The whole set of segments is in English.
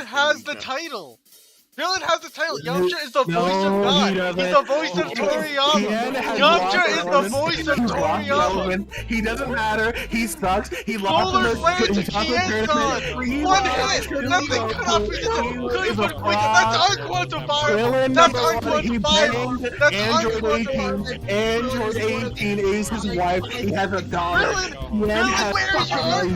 has the title. Krillin has the title. Yamcha is the voice of God. He's the voice of Toriyama. Yamcha is the voice of Toriyama. He doesn't matter. He sucks. He lost Solar Flare to Kienzan. One hit. Nothing could have good but wait, that's unquantifiable. That's unquantifiable. That's unquantifiable. Android 18 is his wife. He has a daughter. Krillin, where is your arm?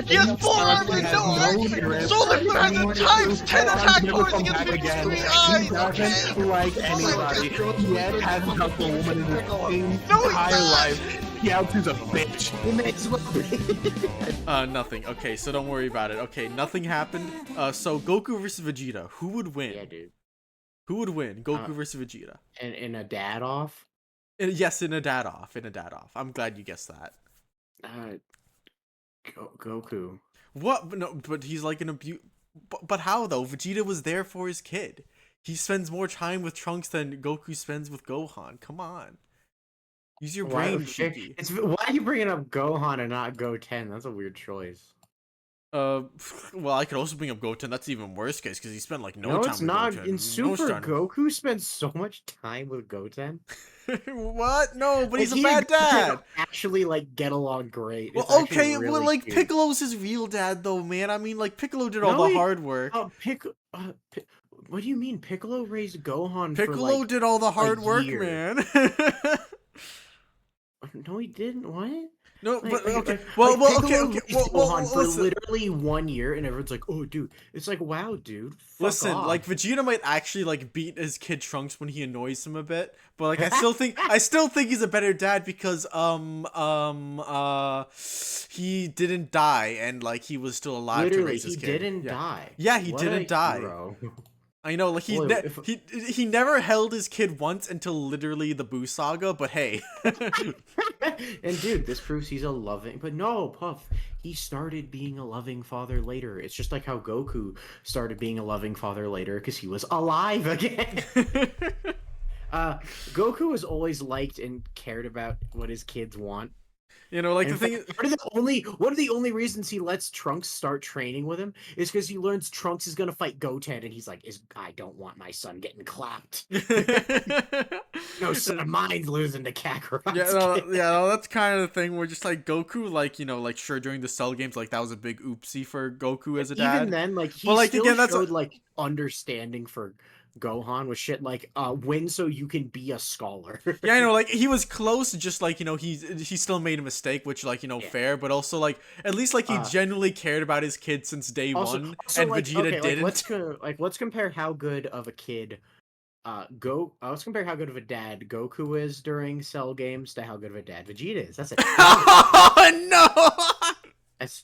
He has full arms and no arms. Solar Flare has a times 10 attack points against 53 eyes. He doesn't like anybody. He hasn't helped a woman in his entire life. He out is a bitch. Nothing. Okay, so don't worry about it. Okay, nothing happened. So Goku versus Vegeta. Who would win? Yeah, dude. Who would win? Goku versus Vegeta. In a dad off? Yes, in a dad off. In a dad off. I'm glad you guessed that. Goku. What? No, but he's like an abuse. But how though? Vegeta was there for his kid. He spends more time with Trunks than Goku spends with Gohan. Come on. Use your brain, Shiki. Why are you bringing up Gohan and not Goten? That's a weird choice. Well, I could also bring up Goten. That's even worse case because he spent like no time with Goten. No, it's not. In Super, Goku spends so much time with Goten. What? No, but he's a bad dad. Actually, like, get along great. Well, okay, really well, like, cute. Piccolo's his real dad, though, man. I mean, like, Piccolo did all the hard work. What do you mean? Piccolo raised Gohan Piccolo for, like, did all the hard work, man. No, he didn't. What? No, but okay. Gohan for literally 1 year, and everyone's like, "Oh, dude, it's like, wow, dude." Listen, like Vegeta might actually like beat his kid Trunks when he annoys him a bit, but like I still think he's a better dad because he didn't die and like he was still alive to raise his kid. He didn't die. Yeah, he didn't die. I know, like he never held his kid once until literally the Boo Saga, but hey. And dude, this proves he's a loving. But no, Puff, he started being a loving father later. It's just like how Goku started being a loving father later because he was alive again. Goku was always liked and cared about what his kids want. You know, like the thing is, one of the only reasons he lets Trunks start training with him is because he learns Trunks is gonna fight Goten, and he's like, I don't want my son getting clapped. No son of mine's losing to Kakarot. Yeah, that's kind of the thing where just like Goku, like, you know, like sure during the Cell games, like that was a big oopsie for Goku as a dad. Even then, like he showed like understanding for Gohan with shit like win so you can be a scholar. Yeah, I know, like he was close, just like, you know, he still made a mistake, which like, you know, fair, but also like at least like he genuinely cared about his kid since day one, and like, Vegeta didn't. Let's compare how good of a kid let's compare how good of a dad Goku is during Cell games to how good of a dad Vegeta is. That's it. Oh no! That's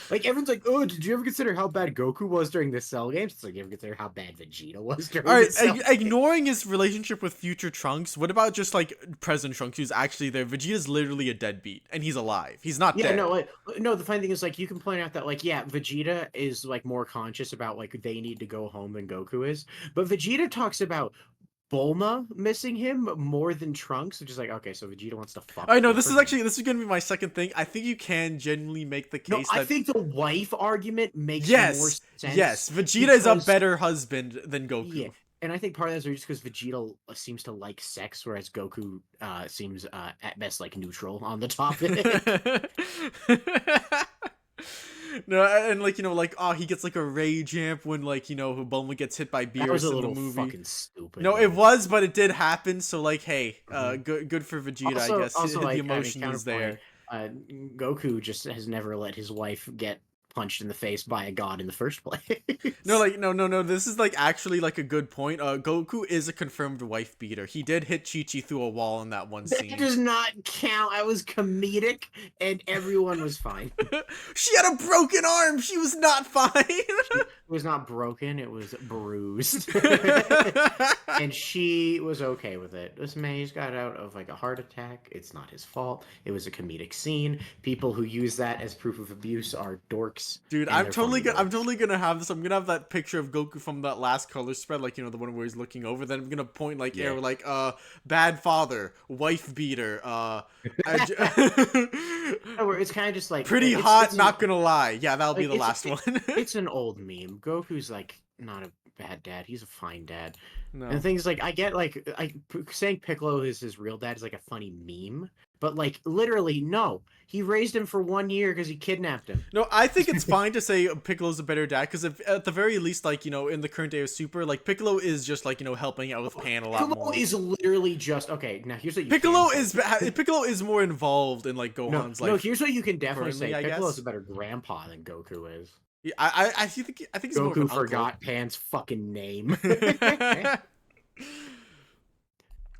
like everyone's like, oh, did you ever consider how bad Goku was during the Cell games? It's like, you ever consider how bad Vegeta was during the Cell games? Ignoring his relationship with future Trunks, what about just like present Trunks who's actually there? Vegeta's literally a deadbeat, and he's alive. He's not dead. No, the funny thing is, like, you can point out that, like, yeah, Vegeta is like more conscious about like they need to go home than Goku is, but Vegeta talks about Bulma missing him more than Trunks, which is like, okay, so Vegeta wants to fuck. I know, this is gonna be my second thing. I think you can genuinely make the case I think the wife argument makes more sense. Yes, Vegeta is a better husband than Goku. Yeah, and I think part of that is just because Vegeta seems to like sex, whereas Goku seems at best like neutral on the topic. No, and like, you know, like, oh, he gets like a rage amp when, like, you know, Bulma gets hit by Beerus in the movie. Fucking stupid. No, it was, but it did happen. So like, hey, good for Vegeta, I guess. Also, the emotion is there. Goku just has never let his wife get punched in the face by a god in the first place. No. This is like actually like a good point. Goku is a confirmed wife beater. He did hit Chi-Chi through a wall in that one scene. That does not count. I was comedic, and everyone was fine. She had a broken arm. She was not fine. It was not broken. It was bruised. And she was okay with it. This man, he's got out of like a heart attack. It's not his fault. It was a comedic scene. People who use that as proof of abuse are dorks X. Dude, and they're funny I'm boys. totally gonna have this. I'm gonna have that picture of Goku from that last color spread, like, you know, the one where he's looking over. Then I'm gonna point like Yeah. arrow, like bad father, wife beater, Where it's kind of just like pretty it's, hot. it's Not gonna lie. Yeah, that'll be like, the last one. it's an old meme. Goku's like not a bad dad. He's a fine dad. No. And things like I get like saying Piccolo is his real dad is like a funny meme, but like literally no, he raised him for 1 year because he kidnapped him. No, I think it's fine to say Piccolo's a better dad because if at the very least, like, you know, in the current day of Super, like Piccolo is just like, you know, helping out with Pan a lot Piccolo more. is literally just okay. Now here's what you Piccolo can say. Piccolo is more involved in like Gohan's no. life. Here's what you can definitely currently, say. I Piccolo's guess. a better grandpa than Goku is. Yeah, I think he's more of an Goku uncle. forgot Pan's fucking name.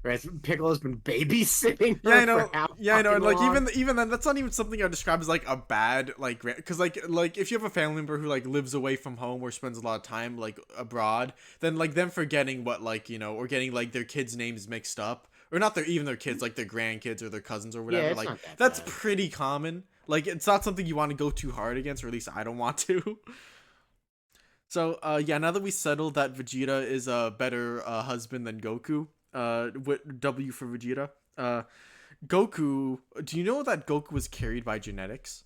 Right, Piccolo's been babysitting. Yeah, I know. For how Yeah, I know. And like fucking long. even then, that's not even something I would describe as like a bad like because like if you have a family member who like lives away from home or spends a lot of time like abroad, then like them forgetting what like, you know, or getting like their kids' names mixed up, or not even their kids, like their grandkids or their cousins or whatever. Yeah, it's like not that that's bad. pretty common. Like it's not something you want to go too hard against, or at least I don't want to. So yeah, now that we settled that Vegeta is a better husband than Goku, W for Vegeta. Goku, do you know that Goku was carried by genetics?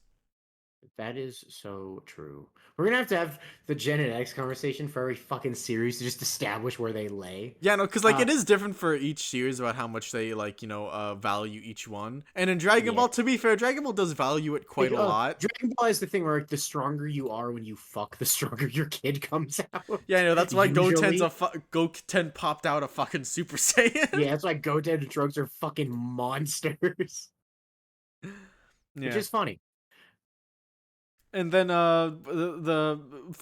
That is so true. We're gonna have the Gen X conversation for every fucking series to just establish where they lay. Yeah, no, because like it is different for each series about how much they like, you know, value each one. And in Dragon Ball, to be fair, Dragon Ball does value it quite a lot. Dragon Ball is the thing where like, the stronger you are when you fuck, the stronger your kid comes out. Yeah, I know, that's why Usually. Goten popped out a fucking Super Saiyan. Yeah, that's why Goten and Trunks are fucking monsters. Yeah. Which is funny. And then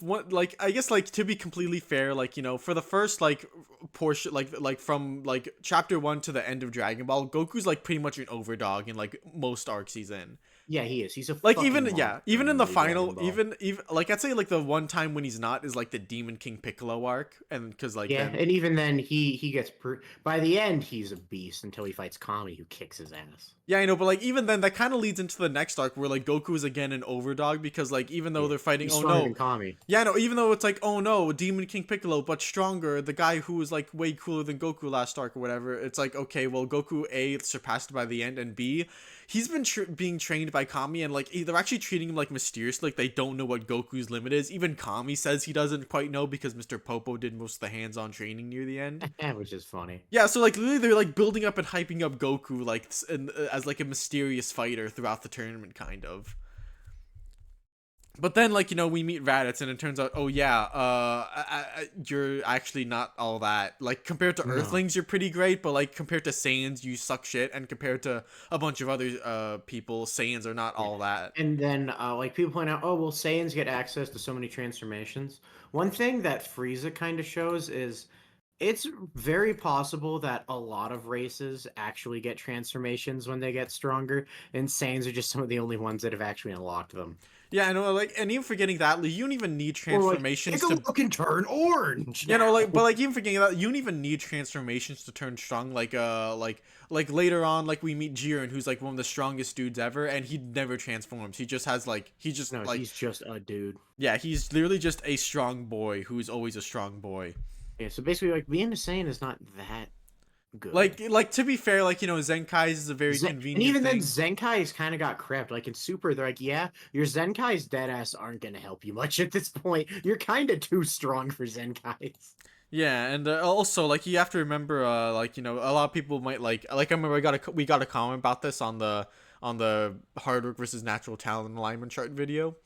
what, like, I guess, like, to be completely fair, like, you know, for the first like portion, like from like chapter 1 to the end of Dragon Ball, Goku's like pretty much an overdog in like most arcs he's in. Yeah, he is. He's a Like fucking even monster even in the final, Dragon Ball. even like I'd say like the one time when he's not is like the Demon King Piccolo arc, and because like Yeah, then, and even then he gets by the end he's a beast until he fights Kami, who kicks his ass. yeah, I know, but like even then that kind of leads into the next arc where like Goku is again an overdog because like even though they're fighting, He's oh stronger no, than Kami. yeah, no, even though it's like, oh no, Demon King Piccolo, but stronger, the guy who was like way cooler than Goku last arc or whatever, it's like, okay, well, Goku A surpassed by the end, and B, he's been being trained by Kami, and like they're actually treating him like mysteriously, like they don't know what Goku's limit is. Even Kami says he doesn't quite know because Mr. Popo did most of the hands-on training near the end. Which is funny. Yeah, so like literally they're like building up and hyping up Goku like as like a mysterious fighter throughout the tournament, kind of. But then, like, you know, we meet Raditz, and it turns out, oh yeah, you're actually not all that. Like, compared to Earthlings, you're pretty great, but like compared to Saiyans, you suck shit, and compared to a bunch of other people, Saiyans are not all that. And then, like, people point out, oh, well, Saiyans get access to so many transformations. One thing that Frieza kind of shows is it's very possible that a lot of races actually get transformations when they get stronger, and Saiyans are just some of the only ones that have actually unlocked them. Yeah, I know, like, and even forgetting that, like, you don't even need transformations Piccolo can turn orange. You know, now. like, but like even forgetting that, you don't even need transformations to turn strong. Like later on, like we meet Jiren, who's like one of the strongest dudes ever, and he never transforms. He just has like he's just No, like he's just a dude. yeah, he's literally just a strong boy who's always a strong boy. Yeah, so basically, like, being a Saiyan is not that good. Like to be fair, like, you know, Zenkai's is a very convenient and even thing. then, Zenkai's kind of got crept. Like in Super, they're like, yeah, your Zenkai's deadass aren't gonna help you much at this point. You're kind of too strong for Zenkai's. Yeah, and also like you have to remember, like, you know, a lot of people might like I remember we got a comment about this on the hard work versus natural talent alignment chart video.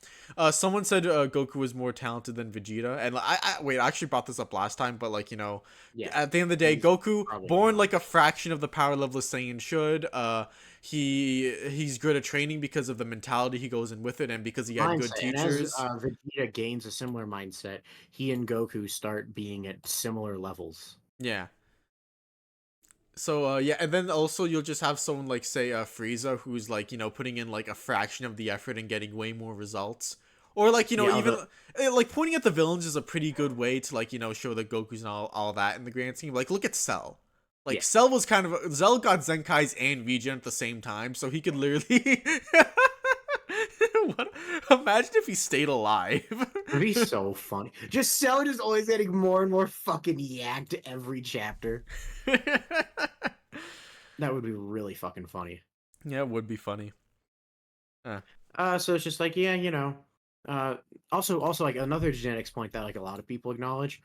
Someone said Goku was more talented than Vegeta, and I actually brought this up last time, but like, you know, Yeah, at the end of the day, Goku born not. like a fraction of the power level a Saiyan should. He's good at training because of the mentality he goes in with it, and because he had good teachers. And as Vegeta gains a similar mindset, he and Goku start being at similar levels. Yeah. So yeah, and then also you'll just have someone like say Frieza, who's like, you know, putting in like a fraction of the effort and getting way more results. Or like, you know, Yeah, even like pointing at the villains is a pretty good way to like, you know, show that Goku's not all that in the grand scheme. Like, look at Cell. Like, Yeah. Cell was kind of Cell got Zenkai's and Regen at the same time, so he could literally What? Imagine if he stayed alive. It'd be so funny. Just Cell is always getting more and more fucking yacked every chapter. That would be really fucking funny. Yeah, it would be funny. So it's just like, yeah, you know. Also, like another genetics point that like a lot of people acknowledge.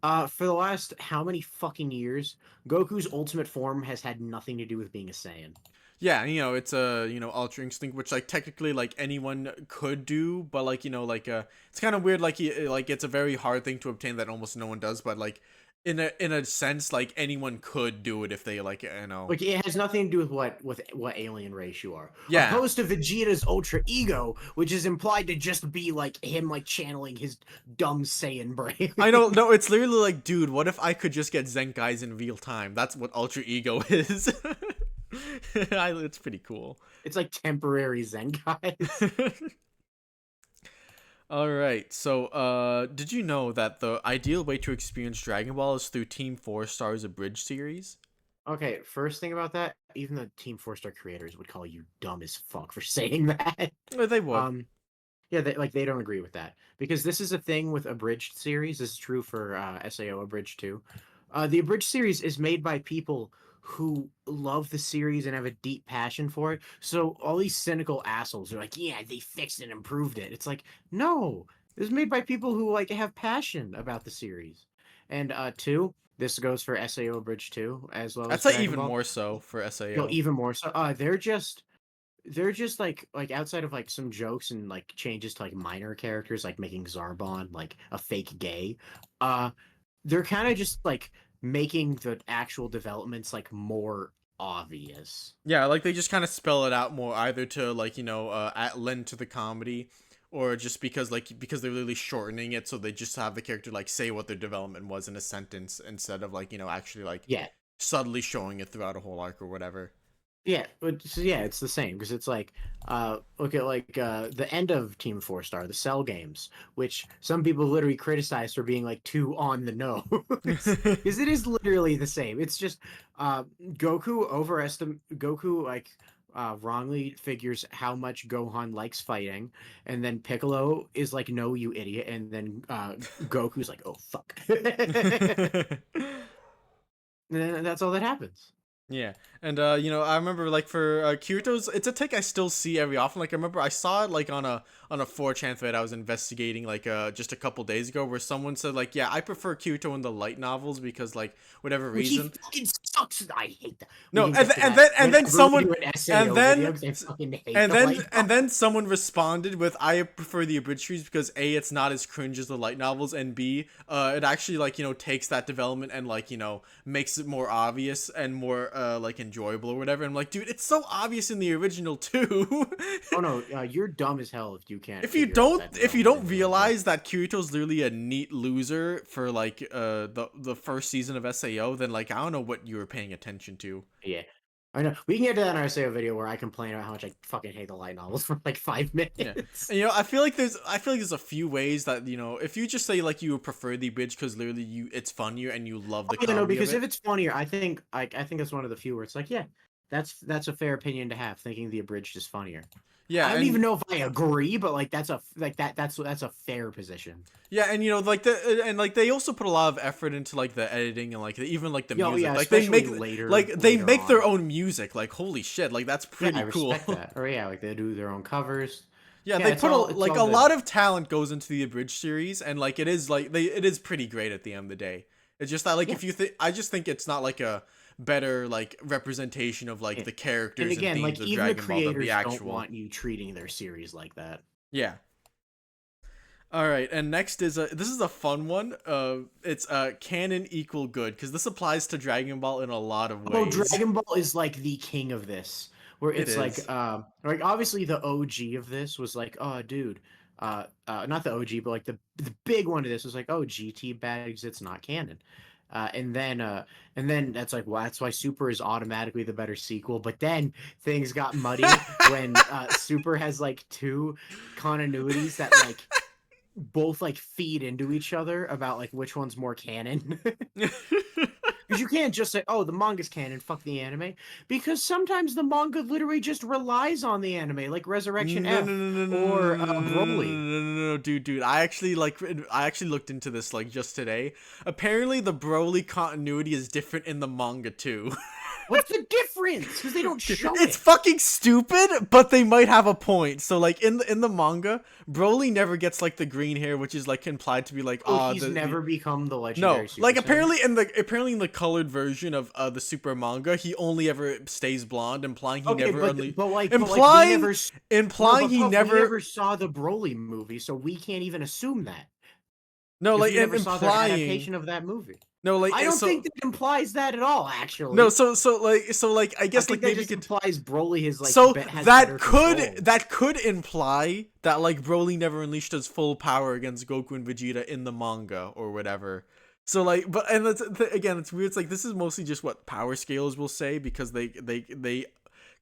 For the last how many fucking years, Goku's ultimate form has had nothing to do with being a Saiyan. Yeah, you know, it's a, you know, Ultra Instinct, which like technically like anyone could do, but like, you know, like it's kind of weird, like like it's a very hard thing to obtain that almost no one does, but like in a sense, like anyone could do it if they like, you know. Like it has nothing to do with what alien race you are. Yeah. Opposed to Vegeta's Ultra Ego, which is implied to just be like him like channeling his dumb Saiyan brain. I know, no, it's literally like, dude, what if I could just get Zenkais in real time? That's what Ultra Ego is. It's pretty cool. It's like temporary Zenkais. All right, so did you know that the ideal way to experience Dragon Ball is through Team 4 Star's Abridged series? Okay, first thing about that, even the Team 4 Star creators would call you dumb as fuck for saying that. They would. Yeah, they don't agree with that because this is a thing with Abridged series. This is true for SAO Abridged too. The Abridged series is made by people who love the series and have a deep passion for it. So all these cynical assholes are like, yeah, they fixed and improved it. It's like, no, it was made by people who like have passion about the series. And two, this goes for SAO Abridged too, as well. I'd as say Dragon even Ball. more so for SAO. No, even more so. They're just like outside of like some jokes and like changes to like minor characters, like making Zarbon like a fake gay. They're kind of just like making the actual developments like more obvious. Yeah, like they just kind of spell it out more, either to like, you know, lend to the comedy, or just because they're really shortening it, so they just have the character like say what their development was in a sentence instead of like, you know, actually like subtly showing it throughout a whole arc or whatever. Yeah, it's the same because it's like, look at like the end of Team 4 Star, the Cell games, which some people literally criticize for being like too on the nose, because it is literally the same. It's just Goku like wrongly figures how much Gohan likes fighting, and then Piccolo is like, "No, you idiot," and then Goku's like, "Oh fuck," and that's all that happens. Yeah, and you know, I remember like for Kirito's, it's a take I still see every often. Like I remember I saw it like on a 4chan thread I was investigating like just a couple days ago, where someone said like, yeah, I prefer Kirito in the light novels because like whatever reason. He fucking sucks. I hate that. No, and then someone someone responded with, I prefer the abridged series because A, it's not as cringe as the light novels, and B, it actually like, you know, takes that development and like, you know, makes it more obvious and more like enjoyable or whatever. And I'm like, dude, it's so obvious in the original too. Oh no, you're dumb as hell if you can't. If you don't realize that Kirito's literally a neat loser for like the first season of SAO, then like I don't know what you were paying attention to. Yeah. I know. We can get to that in our SAO video where I complain about how much I fucking hate the light novels for like 5 minutes. Yeah. And, you know, I feel like there's a few ways that, you know, if you just say like you prefer the abridged because literally it's funnier and you love the comedy because of it. if it's funnier, I think it's one of the few where it's like, yeah, that's a fair opinion to have, thinking the abridged is funnier. Yeah, I don't even know if I agree, but like that's a fair position. Yeah, and you know, like they also put a lot of effort into like the editing and like even like the music. Yeah, like they make they make their own music. Like holy shit, like that's pretty cool. I respect that. Or yeah, like they do their own covers. Yeah, they put a lot of talent goes into the abridged series, and like it is pretty great at the end of the day. It's just that like if you think, I just think it's not like a better like representation of like the characters and again, themes like of even Dragon the Ball than creators the actual. don't want you treating their series like that. Yeah. All right, and next is this is a fun one. It's Canon Good, because this applies to Dragon Ball in a lot of ways. Oh, Dragon Ball is like the king of this, where it's like obviously the OG of this was like, oh dude, not the OG, but like the big one of this was like, oh, GT bags, it's not canon. And then that's like, well, that's why Super is automatically the better sequel. But then things got muddy when Super has like two continuities that like both like feed into each other about like which one's more canon. Because you can't just say, "Oh, the manga's canon, fuck the anime," because sometimes the manga literally just relies on the anime, like Resurrection F or Broly. Dude. I actually looked into this like just today. Apparently, the Broly continuity is different in the manga too. What's the difference? Because they don't show it. It's fucking stupid, but they might have a point. So like in the manga, Broly never gets like the green hair, which is like implied to be like he's never become the legendary. No, Super like Saiyan. apparently in the colored version of the Super manga, he only ever stays blonde, implying he never we never saw the Broly movie, so we can't even assume that. No, like we never saw the implying adaptation of that movie. No, like I don't think that implies that at all. Actually, no. So like I guess I think like that maybe just implies Broly is like so has that better could imply that like Broly never unleashed his full power against Goku and Vegeta in the manga or whatever. So like, but and again, it's weird. It's like this is mostly just what power scales will say because they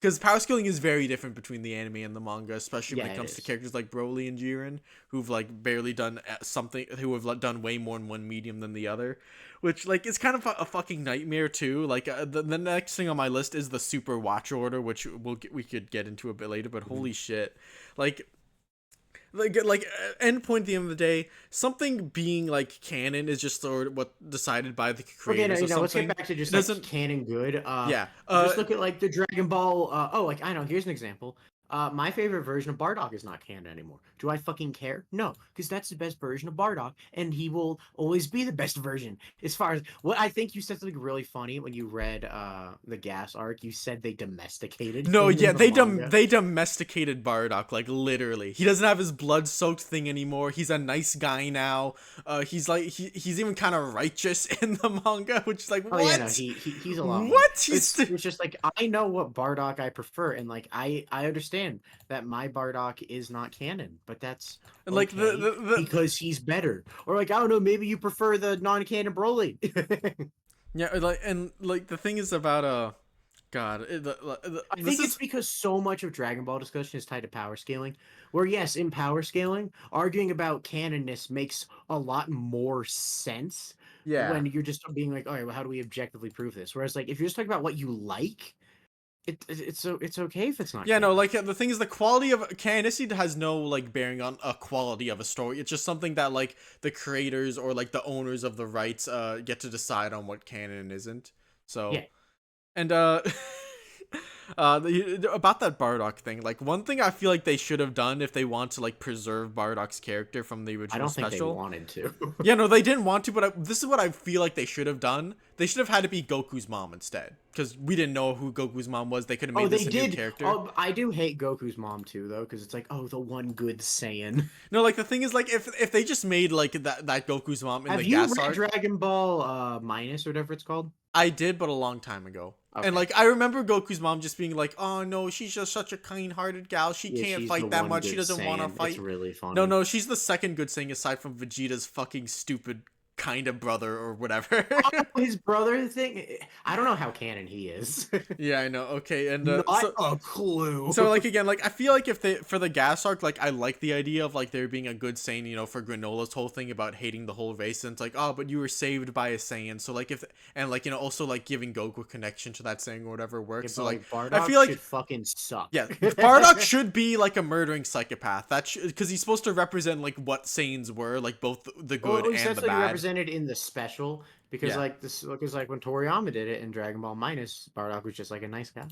because power scaling is very different between the anime and the manga, especially when it comes to characters like Broly and Jiren, who've like barely done something, who have done way more in one medium than the other, which like is kind of a fucking nightmare too. Like the next thing on my list is the Super Watch Order, which we could get into a bit later, but holy shit, like end point at the end of the day, something being like canon is just sort of what decided by the creators. Okay, let's get back to just like canon good. Just look at like the Dragon Ball. I know. Here's an example. My favorite version of Bardock is not canon anymore. Do I fucking care? No, because that's the best version of Bardock, and he will always be the best version. As far as what I think, you said something really funny when you read the Gas arc. You said they domesticated. No, yeah, they domesticated Bardock, like literally. He doesn't have his blood-soaked thing anymore. He's a nice guy now. He's like he's even kind of righteous in the manga, which is like what? Yeah, no, he's a lot. What? It's just like I know what Bardock I prefer, and like I understand that my Bardock is not canon, but that's okay, like the because he's better. Or like I don't know, maybe you prefer the non-canon Broly. Yeah, like the thing is about God, I think it's because so much of Dragon Ball discussion is tied to power scaling. Where yes, in power scaling, arguing about canonness makes a lot more sense. Yeah. When you're just being like, all right, well, how do we objectively prove this? Whereas like if you're just talking about what you like, it's okay if it's not. Yeah, no, like the thing is, the quality of canonicity has no like bearing on a quality of a story. It's just something that like the creators or like the owners of the rights get to decide on what canon and isn't. So yeah. And about that Bardock thing, like one thing I feel like they should have done if they want to like preserve Bardock's character from the original special. I don't think they wanted to. Yeah, no, they didn't want to, but this is what I feel like they should have done. They should have had it be Goku's mom instead, because we didn't know who Goku's mom was. They could have made this a new character. I do hate Goku's mom too, though, because it's like, oh, the one good Saiyan. No, like the thing is, like if they just made like that Goku's mom in the gas arc. Have you read Dragon Ball Minus or whatever it's called? I did, but a long time ago. Okay. And like I remember Goku's mom just being like, "Oh no, she's just such a kind-hearted gal. She can't fight that much. She doesn't want to fight." It's really funny. No, she's the second good Saiyan aside from Vegeta's fucking stupid kind of brother or whatever. His brother thing. I don't know how canon he is. Yeah, I know. Okay, and not a clue. So like again, like I feel like if they for the gas arc, like I like the idea of like there being a good Saiyan, you know, for Granola's whole thing about hating the whole race, and it's like, oh, but you were saved by a Saiyan. So like if and like, you know, also like giving Goku a connection to that Saiyan or whatever works. Yeah, so like Bardock I feel like should fucking suck. Yeah, Bardock should be like a murdering psychopath. That because he's supposed to represent like what Saiyans were, like both the good and the bad. Represented in the special, because like this, because like when Toriyama did it in Dragon Ball Minus, Bardock was just like a nice guy.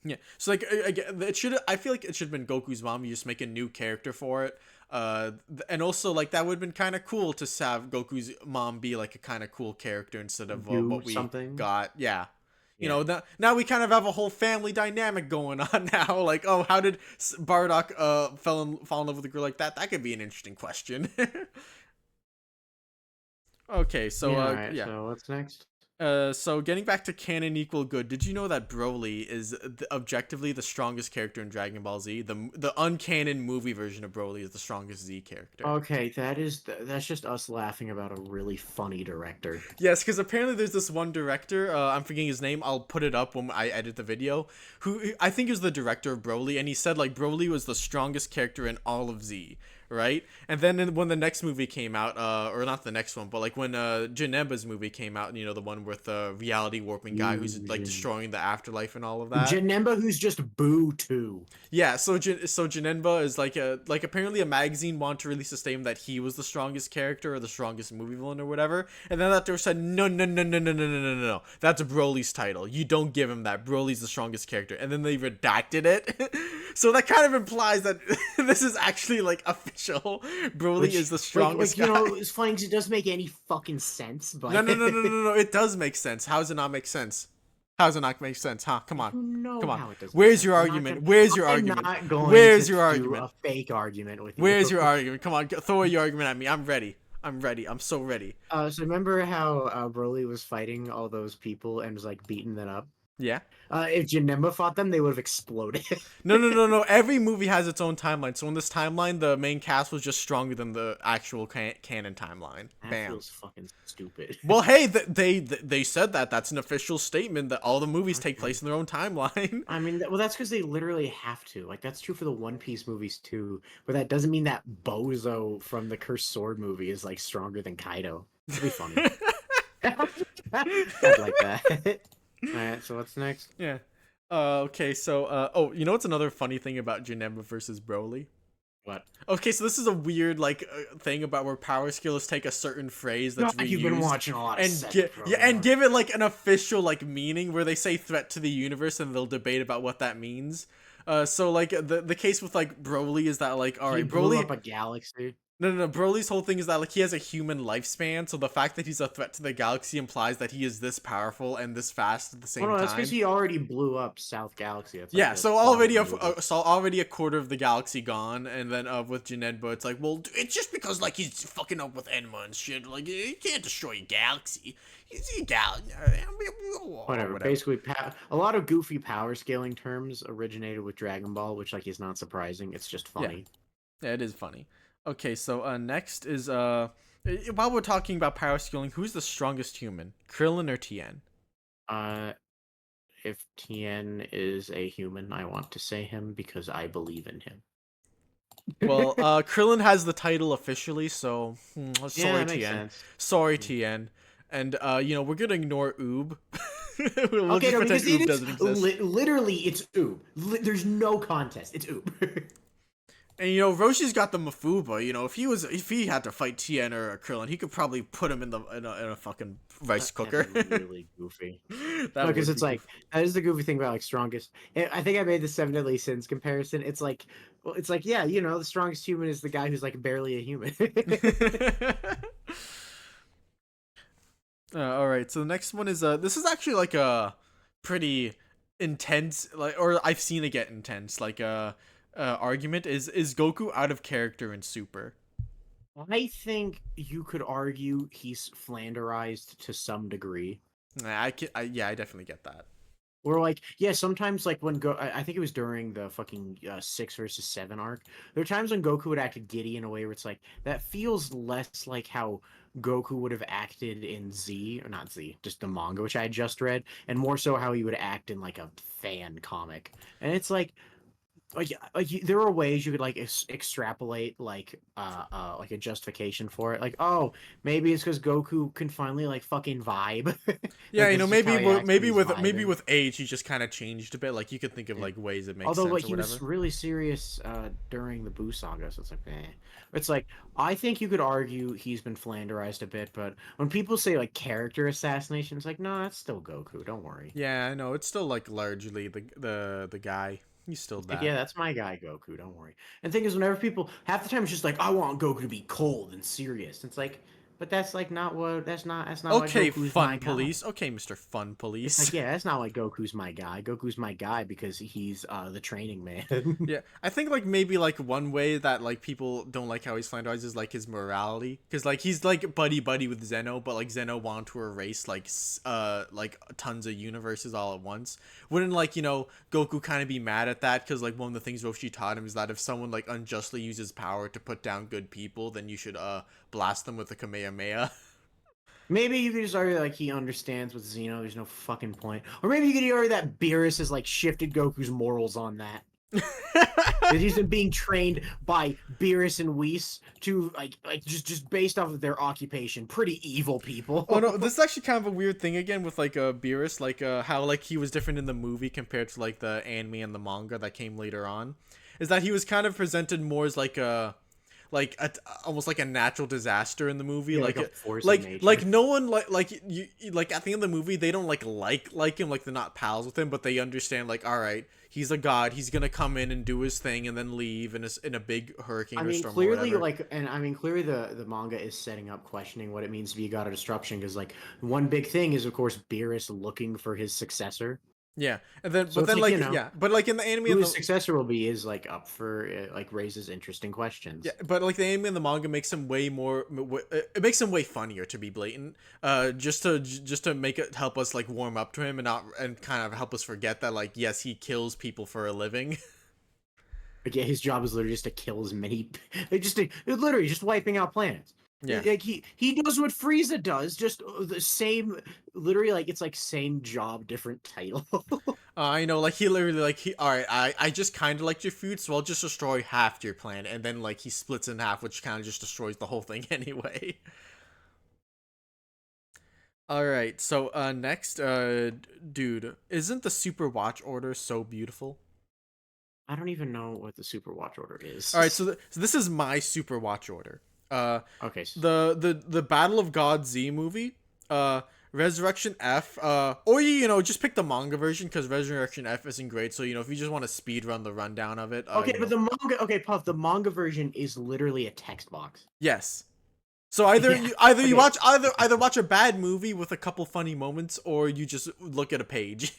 Yeah, so like again, it should. I feel like it should have been Goku's mom. You just make a new character for it. And also like that would have been kind of cool to have Goku's mom be like a kind of cool character instead of what we got. Yeah. You know, now we kind of have a whole family dynamic going on now. Like, oh, how did Bardock fall in love with a girl like that? That could be an interesting question. Okay, so So what's next? So getting back to canon equal good, did you know that Broly is objectively the strongest character in Dragon Ball Z? The uncanon movie version of Broly is the strongest Z character. Okay, that's just us laughing about a really funny director. Yes, because apparently there's this one director, I'm forgetting his name, I'll put it up when I edit the video, who I think is the director of Broly, and he said like Broly was the strongest character in all of Z. right? And then when the next movie came out, or not the next one, but like when Janemba's movie came out, you know, the one with the reality warping guy who's like destroying the afterlife and all of that. Janemba, who's just boo too. Yeah, so Janemba is like apparently a magazine wanted to release a statement that he was the strongest character or the strongest movie villain or whatever, and then that they said no, that's Broly's title. You don't give him that. Broly's the strongest character, and then they redacted it. So that kind of implies that this is actually like official. Broly is the strongest guy. You know, it's funny because it doesn't make any fucking sense. But No. It does make sense. How does it not make sense? How does it not make sense? Huh? Come on. Come on. Where's your argument? Where's your argument? Where's your argument? A fake argument with you. Where's your argument? Come on, throw your argument at me. I'm ready. I'm ready. I'm so ready. So remember how Broly was fighting all those people and was like beating them up? Yeah. If Janemba fought them, they would have exploded. No. Every movie has its own timeline. So in this timeline, the main cast was just stronger than the actual canon timeline. That Bam. feels fucking stupid. Well, hey, they said that. That's an official statement that all the movies take place in their own timeline. I mean, well, that's because they literally have to. Like, that's true for the One Piece movies too. But that doesn't mean that Bozo from the Cursed Sword movie is like stronger than Kaido. It'd be funny. I'd like that. Alright, so what's next? Yeah. Okay, so, oh, you know what's another funny thing about Janemba versus Broly? What? Okay, so this is a weird, like, thing about where power skills take a certain phrase that's reused. You've been watching a lot of and give it, like, an official, like, meaning where they say threat to the universe and they'll debate about what that means. So, like, the case with, like, Broly is that, like, alright, Broly... blew up a galaxy. No. Broly's whole thing is that, like, he has a human lifespan, so the fact that he's a threat to the galaxy implies that he is this powerful and this fast at the same time. That's because he already blew up South Galaxy. That's yeah, so already a quarter of the galaxy gone, and then with Janemba, it's like, well, it's just because, like, he's fucking up with Enma and shit. Like, he can't destroy a galaxy. He's a galaxy. Whatever. Basically, a lot of goofy power scaling terms originated with Dragon Ball, which, like, is not surprising. It's just funny. Yeah, it is funny. Okay, so next is while we're talking about power scaling, who's the strongest human, Krillin or Tien? If Tien is a human, I want to say him because I believe in him. Well, Krillin has the title officially, so sorry, Tien. Sorry, Tien. And you know, we're gonna ignore Oob. We'll just pretend Oob doesn't exist. Literally, it's Oob. There's no contest. It's Oob. And you know, Roshi's got the Mafuba. You know, if he had to fight Tien or Krillin, he could probably put him in a fucking rice cooker. Really goofy. Because it's like that is the goofy thing about like strongest. I think I made the Seven Deadly Sins comparison. It's like, yeah, you know, the strongest human is the guy who's like barely a human. All right, so the next one is this is actually like a pretty intense, like, or I've seen it get intense, like argument is Goku out of character in Super? I think you could argue he's flanderized to some degree. I definitely get that. Or like, yeah, sometimes like when I think it was during the fucking 6 versus 7 arc. There are times when Goku would act giddy in a way where it's like that feels less like how Goku would have acted in Z, or not Z, just the manga which I had just read, and more so how he would act in like a fan comic. And it's like there are ways you could like extrapolate like a justification for it, like, oh, maybe it's because Goku can finally like fucking vibe. Yeah, like, you know, maybe with age he just kind of changed a bit. Like you could think of like ways it makes sense. Although like he was really serious during the Buu saga, so it's like, it's like I think you could argue he's been flanderized a bit, but when people say like character assassination, it's like, no, that's still Goku. Don't worry. Yeah, I know it's still like largely the guy. He's still that. Yeah, that's my guy, Goku. Don't worry. And the thing is, whenever people, half the time it's just like, I want Goku to be cold and serious. It's like, but that's like not what. That's not. Okay, Goku's fun police. Guy. Okay, Mr. Fun Police. Like, yeah, that's not like Goku's my guy. Goku's my guy because he's the training man. Yeah, I think like maybe like one way that like people don't like how he's flanderized is like his morality, because like he's like buddy with Zeno, but like Zeno wanted to erase like tons of universes all at once. Wouldn't like, you know, Goku kind of be mad at that? Because like one of the things Roshi taught him is that if someone like unjustly uses power to put down good people, then you should blast them with a Kamehameha. Maybe you could just argue like he understands with Zeno, there's no fucking point. Or maybe you could argue that Beerus has like shifted Goku's morals on that. That he's been being trained by Beerus and Whis to like just based off of their occupation, pretty evil people. Oh no, this is actually kind of a weird thing again with like Beerus, like how like he was different in the movie compared to like the anime and the manga that came later on, is that he was kind of presented more as like a, almost like a natural disaster in the movie, Yeah, like like a force of like nature. like no one like you like at the end of the movie they don't like him, like they're not pals with him, but they understand like, all right, he's a god, he's gonna come in and do his thing and then leave in a big hurricane or storm or clearly, whatever. clearly the manga is setting up questioning what it means to be a god of disruption, because like one big thing is of course Beerus looking for his successor. Yeah, and then So but it's then like, like yeah, but like in the anime who and his the successor will be is like up for like raises interesting yeah, questions. but like the anime and the manga makes him way more. It makes him way funnier, to be blatant. Just to make it help us like warm up to him and not and kind of help us forget that like yes, he kills people for a living. Like, yeah, his job is literally just to kill as many, literally just wiping out planets. Yeah, Like he does what Frieza does, just the same, literally like it's like same job, different title. I know. Like he literally like he. All right, I just kind of like your food, so I'll just destroy half your planet, and then like he splits in half, which kind of just destroys the whole thing anyway. All right, so next, dude, isn't the Super Watch Order so beautiful? I don't even know what the Super Watch Order All right, is. so this is my Super Watch Order. Uh, Okay, the Battle of God Z movie, Resurrection F, or you know just pick the manga version because Resurrection F isn't great. So you know if you just want to speed run the rundown of it, okay, you but know, the manga, okay, Puff, the manga version is literally a text box. yes. So either Yeah. you Okay. watch either watch a bad movie with a couple funny moments, or you just look at a page,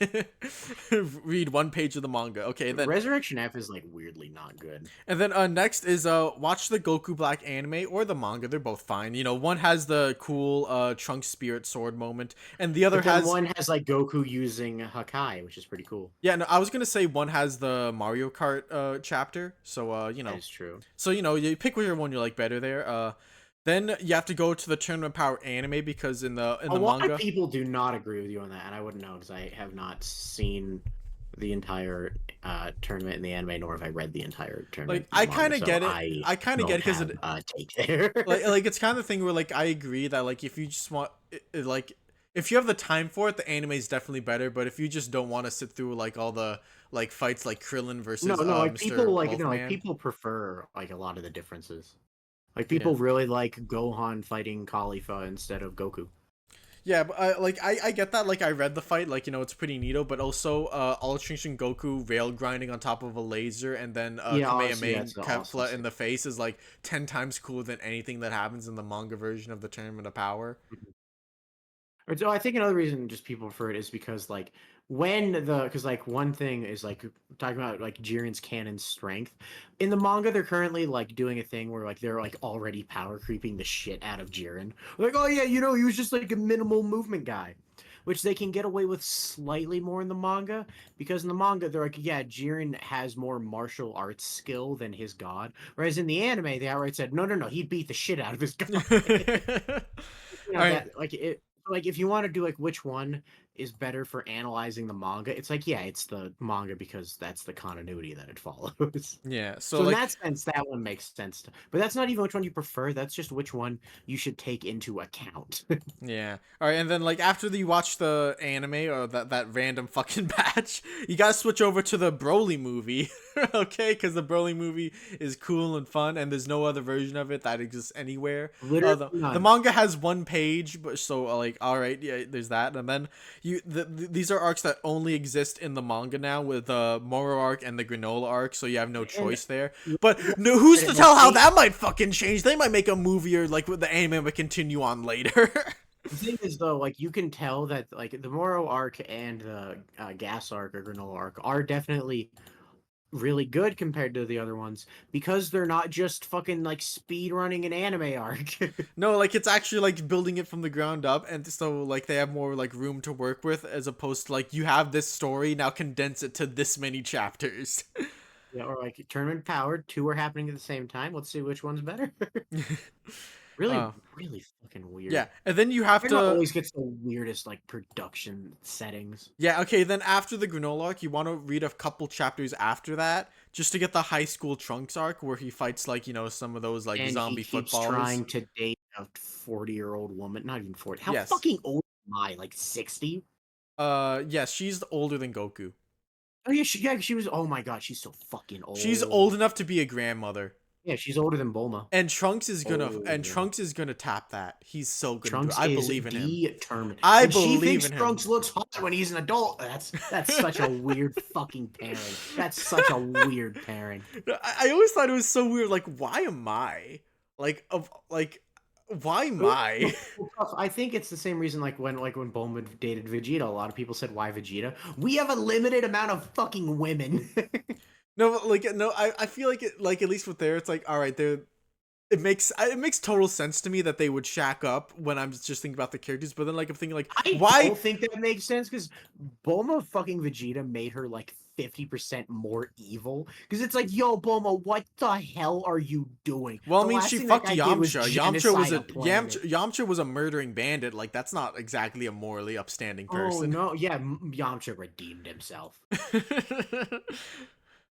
read one page of the manga. Okay, then Resurrection F is like weirdly not good. and then next is watch the Goku Black anime or the manga. They're both fine. You know, one has the cool Trunks Spirit Sword moment, and the other But then has one has like Goku using Hakai, which is pretty cool. yeah. No, I was gonna say one has the Mario Kart chapter. So you That know, is true. so you know you pick whichever one you like better there. Then you have to go to the Tournament Power anime because in the A lot manga. of people do not agree with you on that, and I wouldn't know because I have not seen the entire tournament in the anime, nor have I read the entire tournament. Like I manga, kind of so get it. I kind of get it because have a take there. like it's kind of the thing where like I agree that like if you just want like if you have the time for it, the anime is definitely better. But if you just don't want to sit through like all the like fights like Krillin versus No, like Mr. people like Wolfman, people prefer like a lot of the differences. Like yeah. people really like Gohan fighting Khalifa instead of Goku. Yeah, but I get that. Like I read the fight, like you know it's pretty neato, but also Ultra Goku rail grinding on top of a laser and then Yeah, honestly, Kamehameha that's an Kefla awesome in the face is like 10 times cooler than anything that happens in the manga version of the Tournament of Power. scene. So I think another reason just people prefer it is because like when the because like one thing is like talking about like Jiren's canon strength in the manga, they're currently like doing a thing where like they're like already power creeping the shit out of Jiren. Like, oh yeah, you know, he was just like a minimal movement guy, which they can get away with slightly more in the manga because in the manga they're like, yeah, Jiren has more martial arts skill than his god, whereas in the anime they outright said, no, he'd beat the shit out of his god. You know All right. that like it like if you want to do like which one is better for analyzing the manga, it's like yeah, it's the manga because that's the continuity that it follows. Yeah. So So in like that sense, that one makes sense. But that's not even which one you prefer. That's just which one you should take into account. yeah. All right, and then like after you watch the anime or that random fucking batch, you gotta switch over to the Broly movie, okay? Because the Broly movie is cool and fun, and there's no other version of it that exists anywhere. Literally The none. manga has one page, but so like all right, yeah, there's that, and then these are arcs that only exist in the manga now with the Moro arc and the Granola arc, so you have no And choice there. But no, who's to like, tell how that might fucking change? They might make a movie or like with the anime would continue on later. the thing is though, like you can tell that like the Moro arc and the Gas arc or Granola arc are definitely really good compared to the other ones because they're not just fucking like speed running an anime arc. No, like it's actually like building it from the ground up, and so like they have more like room to work with as opposed to like you have this story now condense it to this many chapters. Yeah, or like tournament powered, two are happening at the same time. Let's see which one's better. Really, really fucking weird. Yeah, and then you have Dragon Ball to always gets the weirdest like production settings. Yeah, okay, then after the granola arc, you want to read a couple chapters after that, just to get the high school Trunks arc, where he fights, like, you know, some of those, like, And zombie he keeps footballers. trying to date a 40-year-old woman. Not even 40. How Yes. fucking old am I? Like 60? Yes, she's older than Goku. Oh yeah, she was. Oh my god, she's so fucking old. She's old enough to be a grandmother. Yeah, she's older than Bulma. And Trunks is gonna tap that. He's so good. Trunks I is believe in him. determined. I And she believe thinks in him. Trunks looks hot when he's an adult. That's such a weird fucking pairing. That's such a weird pairing. I always thought it was so weird. Like, why am I? Why am I? I think it's the same reason like when Bulma dated Vegeta, a lot of people said why Vegeta? We have a limited amount of fucking women. No, I feel like it, like, at least with there, it's like, all right, it makes total sense to me that they would shack up when I'm just thinking about the characters, but then, like, I'm thinking, like, I don't think that makes sense because Bulma fucking Vegeta made her like 50% more evil. Because it's like, yo, Bulma, what the hell are you doing? Well, I The mean, last she thing that fucked guy did was Yamcha. genocide a planet. Yamcha was a murdering bandit. Like, that's not exactly a morally upstanding person. Oh no, yeah, Yamcha redeemed himself.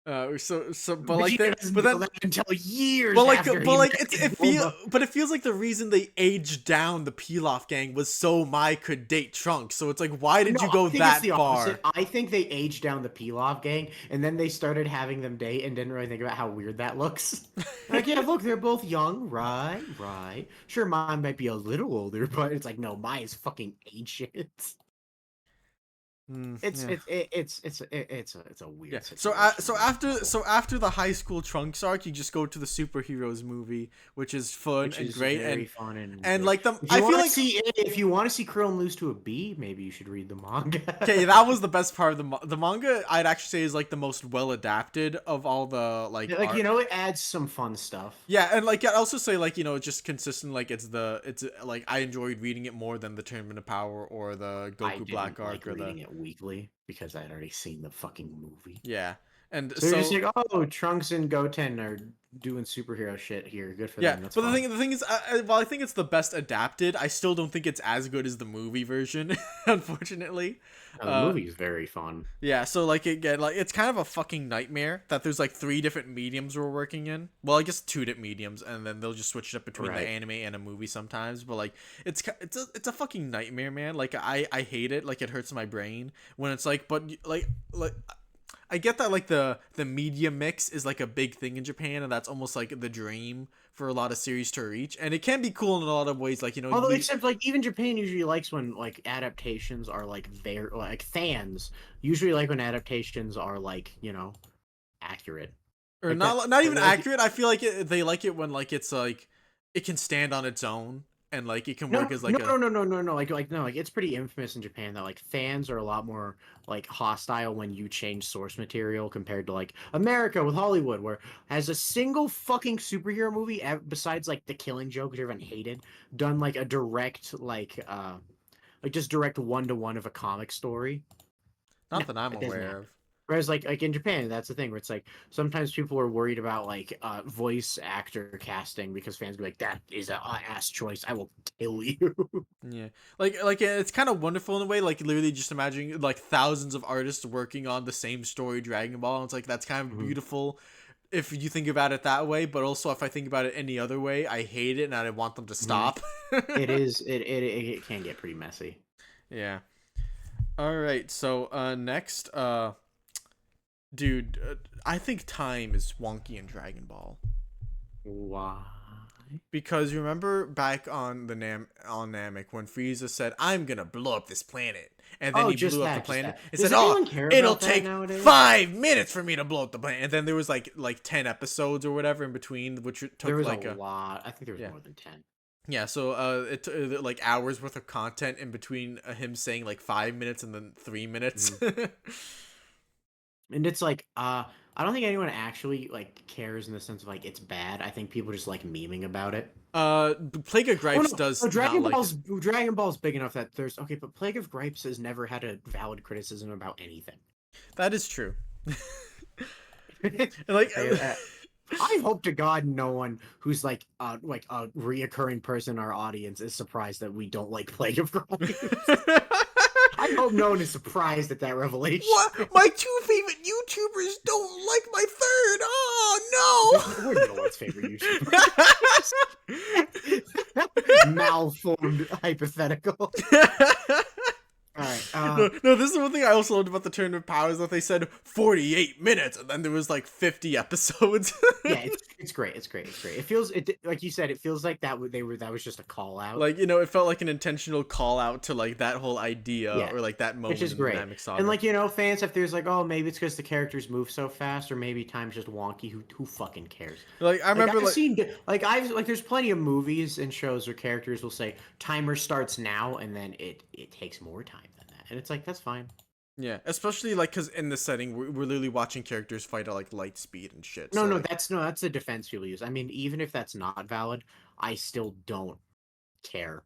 But like, Vegeta doesn't but know then, that until years but like, after but he like, met it feels like the reason they aged down the Pilaf gang was so Mai could date Trunks. So it's like, why did you go that far? I think they aged down the Pilaf gang, and then they started having them date, and didn't really think about how weird that looks. Like, yeah, look, they're both young, right? Sure, Mai might be a little older, but it's like, no, Mai is fucking ancient. It's a weird. Yeah. Situation. So after the high school Trunks arc, you just go to the superheroes movie, which is fun and great, and like the I feel like if you want to see Krillin lose to a bee, maybe you should read the manga. Okay, that was the best part of the manga. I'd actually say is like the most well adapted of all the like you know, it adds some fun stuff. Yeah, and like I'd also say, like, you know, just consistent, like it's like I enjoyed reading it more than the Tournament of Power or the Goku Black arc or reading it weekly because I'd already seen the fucking movie. Yeah. And so you're just like, oh, Trunks and Goten are doing superhero shit here. Good for them. That's but fun. the thing is, while I think it's the best adapted, I still don't think it's as good as the movie version, unfortunately. The movie is very fun. Yeah, so like it's kind of a fucking nightmare that there's like 3 different mediums we're working in. Well, I guess 2 different mediums, and then they'll just switch it up between the anime and a movie sometimes. But like it's a fucking nightmare, man. Like I hate it. Like it hurts my brain when it's like, but like. I get that like the media mix is like a big thing in Japan, and that's almost like the dream for a lot of series to reach, and it can be cool in a lot of ways, like, you know. Although except like even Japan usually likes when like adaptations are like their like fans usually like when adaptations are like, you know, accurate or like not even accurate. I feel like they like it when like it's like it can stand on its own. And like it can work as like no, like it's pretty infamous in Japan that like fans are a lot more like hostile when you change source material compared to like America with Hollywood, where has a single fucking superhero movie besides like The Killing Joke, which everyone hated, done like a direct like just direct 1-to-1 of a comic story. Not that I'm aware of. Whereas like in Japan, that's the thing where it's like sometimes people are worried about like voice actor casting because fans be like, that is a ass choice, I will kill you. Yeah, like it's kind of wonderful in a way, like literally just imagining like thousands of artists working on the same story, Dragon Ball, and it's like that's kind of beautiful if you think about it that way, but also if I think about it any other way, I hate it and I want them to stop. It can get pretty messy. Yeah. All right, so next dude, I think time is wonky in Dragon Ball. Why? Because remember back on Namek when Frieza said, "I'm gonna blow up this planet," and then he blew up the planet. It said, "Oh, it'll take 5 minutes for me to blow up the planet," and then there was like 10 episodes or whatever in between, which took there was like a lot. I think there was more than 10. Yeah, so it took like hours worth of content in between him saying like 5 minutes and then 3 minutes. And it's like, I don't think anyone actually like cares in the sense of like it's bad. I think people just like memeing about it. Plague of Gripes does. Dragon Ball's big enough that there's but Plague of Gripes has never had a valid criticism about anything. That is true. Like I hope to God no one who's like a reoccurring person in our audience is surprised that we don't like Plague of Gripes. I hope no one is surprised at that revelation. What? My 2 favorite YouTubers don't like my third. Oh no! We're no one's favorite YouTuber. Malformed hypothetical. All right. No, this is one thing I also loved about the Tournament of Powers, that they said 48 minutes, and then there was like 50 episodes. Yeah, it's great. It's great. It feels like you said. It feels like that was just a call out. Like, you know, it felt like an intentional call out to like that whole idea, or like that moment, which is great. And like, you know, fans, if there's like, oh, maybe it's because the characters move so fast, or maybe time's just wonky. Who fucking cares? Like, I remember there's plenty of movies and shows where characters will say timer starts now, and then it takes more time than that, and it's like, that's fine. Yeah, especially like because in this setting we're literally watching characters fight at like light speed and shit. No, so, no, like, that's the defense people use. I mean, even if that's not valid, I still don't care.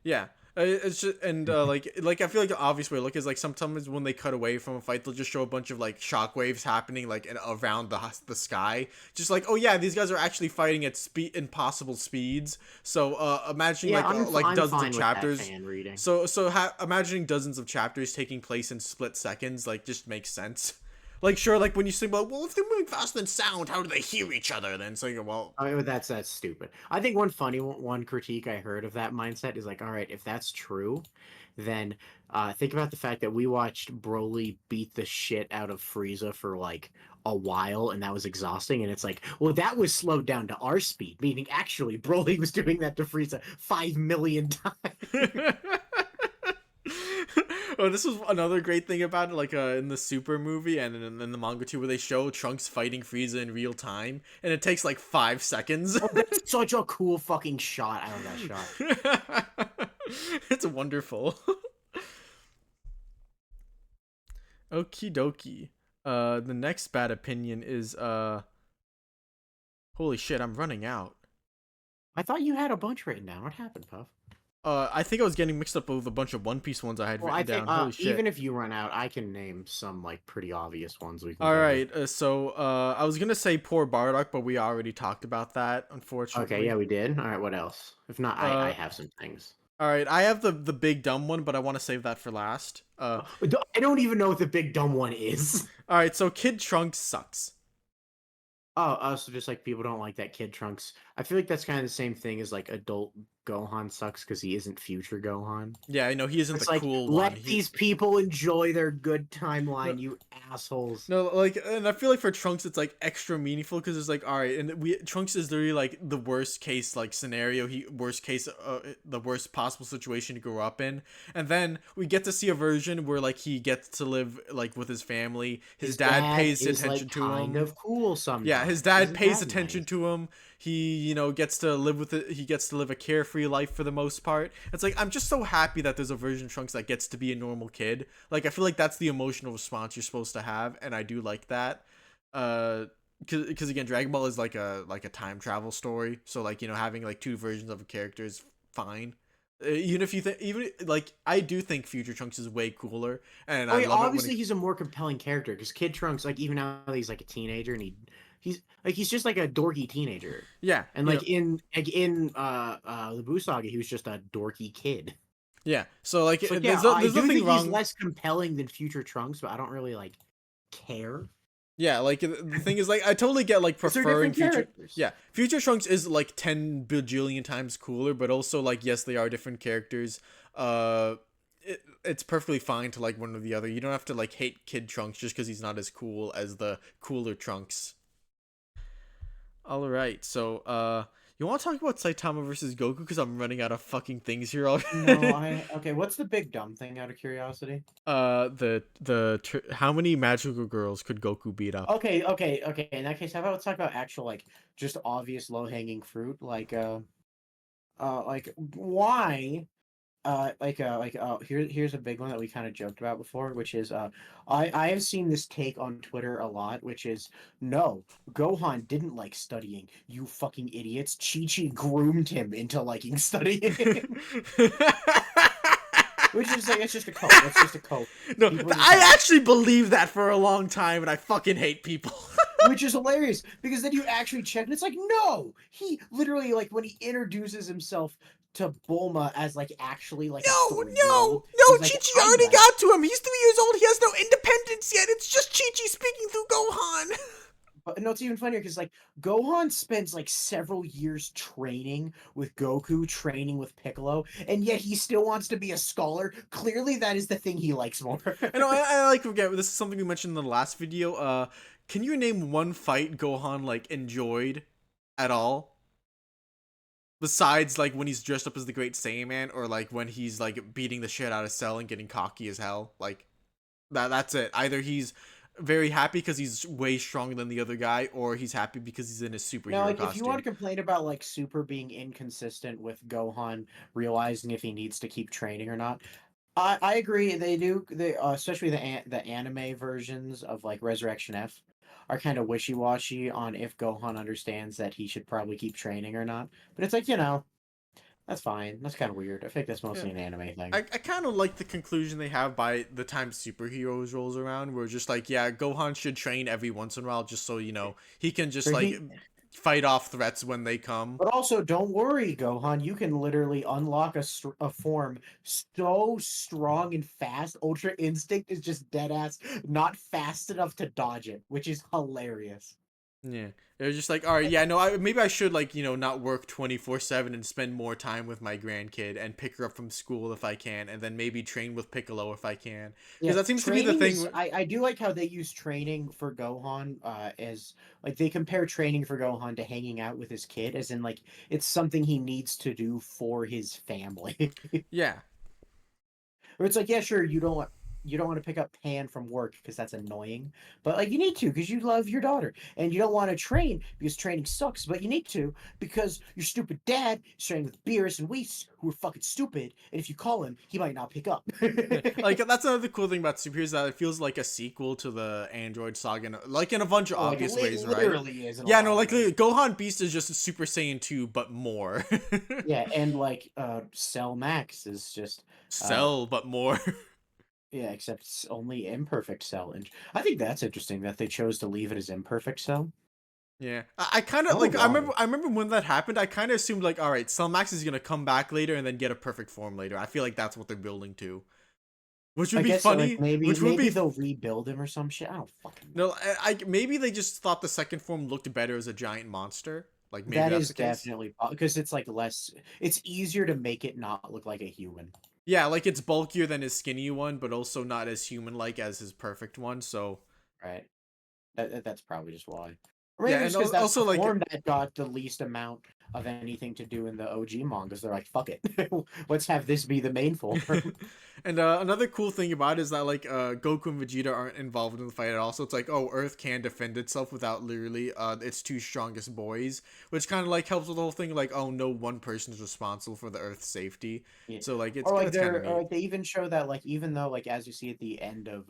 Yeah, it's just, and like I feel like the obvious way to look is like sometimes when they cut away from a fight, they'll just show a bunch of like shockwaves happening like around the sky, just like, oh yeah, these guys are actually fighting at impossible speeds. So imagining like dozens of chapters. Imagining dozens of chapters taking place in split seconds like just makes sense. Like, sure, like when you think about, well, if they're moving faster than sound, how do they hear each other? Then so well, I mean, that's stupid. I think one critique I heard of that mindset is like, all right, if that's true, then think about the fact that we watched Broli beat the shit out of Frieza for like a while, and that was exhausting. And it's like, well, that was slowed down to our speed, meaning actually Broli was doing that to Frieza 5 million times. Oh, this was another great thing about it, like in the Super movie and in the manga too, where they show Trunks fighting Frieza in real time, and it takes like 5 seconds. Oh, that's such a cool fucking shot. I love that shot. It's wonderful. Okie dokie. The next bad opinion is holy shit, I'm running out. I thought you had a bunch written down. What happened, Puff? I think I was getting mixed up with a bunch of One Piece ones I had written down. Holy shit. Even if you run out, I can name some like pretty obvious ones we can. All right, so I was gonna say poor Bardock, but we already talked about that, unfortunately. Okay, yeah, we did. All right, what else? If not, I have some things. All right, I have the big dumb one, but I want to save that for last. I don't even know what the big dumb one is. All right, so Kid Trunks sucks. Oh, so just like people don't like that Kid Trunks. I feel like that's kind of the same thing as like adult Gohan sucks because he isn't future Gohan. Yeah, I know he isn't the cool one. Let these people enjoy their good timeline, you assholes. No, like, and I feel like for Trunks it's like extra meaningful because it's like, all right, and Trunks is literally like the worst case like scenario, the worst possible situation to grow up in, and then we get to see a version where like he gets to live like with his family. His dad pays attention to him. Kind of cool sometimes. Yeah, his dad pays attention to him. He, you know, gets to live with it. He gets to live a carefree life for the most part. It's like, I'm just so happy that there's a version of Trunks that gets to be a normal kid. Like, I feel like that's the emotional response you're supposed to have, and I do like that. Because again, Dragon Ball is like a time travel story. So like, you know, having like 2 versions of a character is fine. Even if you think, I do think Future Trunks is way cooler, and I love obviously he's a more compelling character because Kid Trunks, like, even now he's like a teenager and he's just like a dorky teenager. Yeah, and like in the Buu Saga, he was just a dorky kid. Yeah, so like, there's nothing wrong. He's less compelling than Future Trunks, but I don't really like care. Yeah, like the thing is, like, I totally get like preferring Future. Yeah, Future Trunks is like 10 bajillion times cooler, but also like, yes, they are different characters. It's perfectly fine to like one or the other. You don't have to like hate Kid Trunks just because he's not as cool as the cooler Trunks. All right, so you want to talk about Saitama versus Goku because I'm running out of fucking things here already. No, okay. What's the big dumb thing out of curiosity? How many magical girls could Goku beat up? Okay. In that case, how about let's talk about actual like just obvious low hanging fruit, like why. Here's a big one that we kind of joked about before, which is I have seen this take on Twitter a lot, which is, no, Gohan didn't like studying, you fucking idiots. Chi-Chi groomed him into liking studying. Which is like, it's just a cult. It's just a cult. No, I actually believed that for a long time, and I fucking hate people. which is hilarious because then you actually check and it's like, no, he literally like when he introduces himself to Bulma as like actually like a No, 3-year-old, no, he's like, Chi-Chi I'm already like, got to him. He's 3 years old. He has no independence yet. It's just Chi-Chi speaking through Gohan. but no, it's even funnier because like Gohan spends like several years training with Goku, training with Piccolo, and yet he still wants to be a scholar. Clearly, that is the thing he likes more. I know, I like forget. This is something we mentioned in the last video. Can you name one fight Gohan like enjoyed at all? Besides like when he's dressed up as the Great Saiyaman, or like when he's like beating the shit out of Cell and getting cocky as hell. Like that's it. Either he's very happy because he's way stronger than the other guy, or he's happy because he's in his Now, superhero like, if you want costume. to complain about like Super being inconsistent with Gohan realizing if he needs to keep training or not, I agree. They do. They especially the anime versions of like Resurrection F are kind of wishy washy on if Gohan understands that he should probably keep training or not. But it's like that's fine. That's kind of weird. I think that's Yeah. mostly an anime thing. I kind of like the conclusion they have by the time superheroes rolls around, where just like, yeah, Gohan should train every once in a while just so, he can just For like he, fight off threats when they come. but also don't worry, Gohan. You can literally unlock a form so strong and fast. Ultra Instinct is just dead ass not fast enough to dodge it, which is hilarious. Yeah. They're just like, all right, yeah, no, maybe I should like, not work 24/7 and spend more time with my grandkid and pick her up from school if I can, and then maybe train with Piccolo if I can. Yeah, Because that seems to be the training thing. is. I do like how they use training for Gohan as like they compare training for Gohan to hanging out with his kid, as in like it's something he needs to do for his family. Yeah. Or it's like, yeah, sure, you don't want to pick up Pan from work because that's annoying, but like you need to because you love your daughter, and you don't want to train because training sucks, but you need to because your stupid dad is training with Beerus and Whis who are fucking stupid, and if you call him, he might not pick up. Yeah. Like that's another cool thing about superheroes, that it feels like a sequel to the Android saga, like in a bunch of Oh, like obvious ways, right? literally is in a Yeah, lot no, of like ways. the Gohan Beast is just a Super Saiyan 2, but more. Yeah, and like Cell Max is just uh Cell, but more. yeah, except it's only imperfect cell. And I think that's interesting that they chose to leave it as imperfect cell. Yeah, I kind of Oh, like. I why? remember. I remember when that happened. I kind of assumed like, all right, Cell Max is gonna come back later and then get a perfect form later. I feel like that's what they're building to, which would I be guess like funny. maybe Which would be they'll rebuild him or some shit. I don't fucking know. no. Maybe they just thought the second form looked better as a giant monster. Like maybe That that's is the case. definitely because it's like less. It's easier to make it not look like a human. Yeah, like it's bulkier than his skinny one, but also not as human-like as his perfect one. So Right. That's probably just why. Or yeah, maybe and it's because that's also the like form that got the least amount of anything to do in the OG mangas. They're like, fuck it, let's have this be the main form. and another cool thing about it is that like Goku and Vegeta aren't involved in the fight at all. So it's like, oh, Earth can defend itself without literally its two strongest boys, which kind of like helps with the whole thing. Like, oh, no one person is responsible for the Earth's safety. Yeah. So like Or like it's kind of or neat. like they even show that like even though like as you see at the end of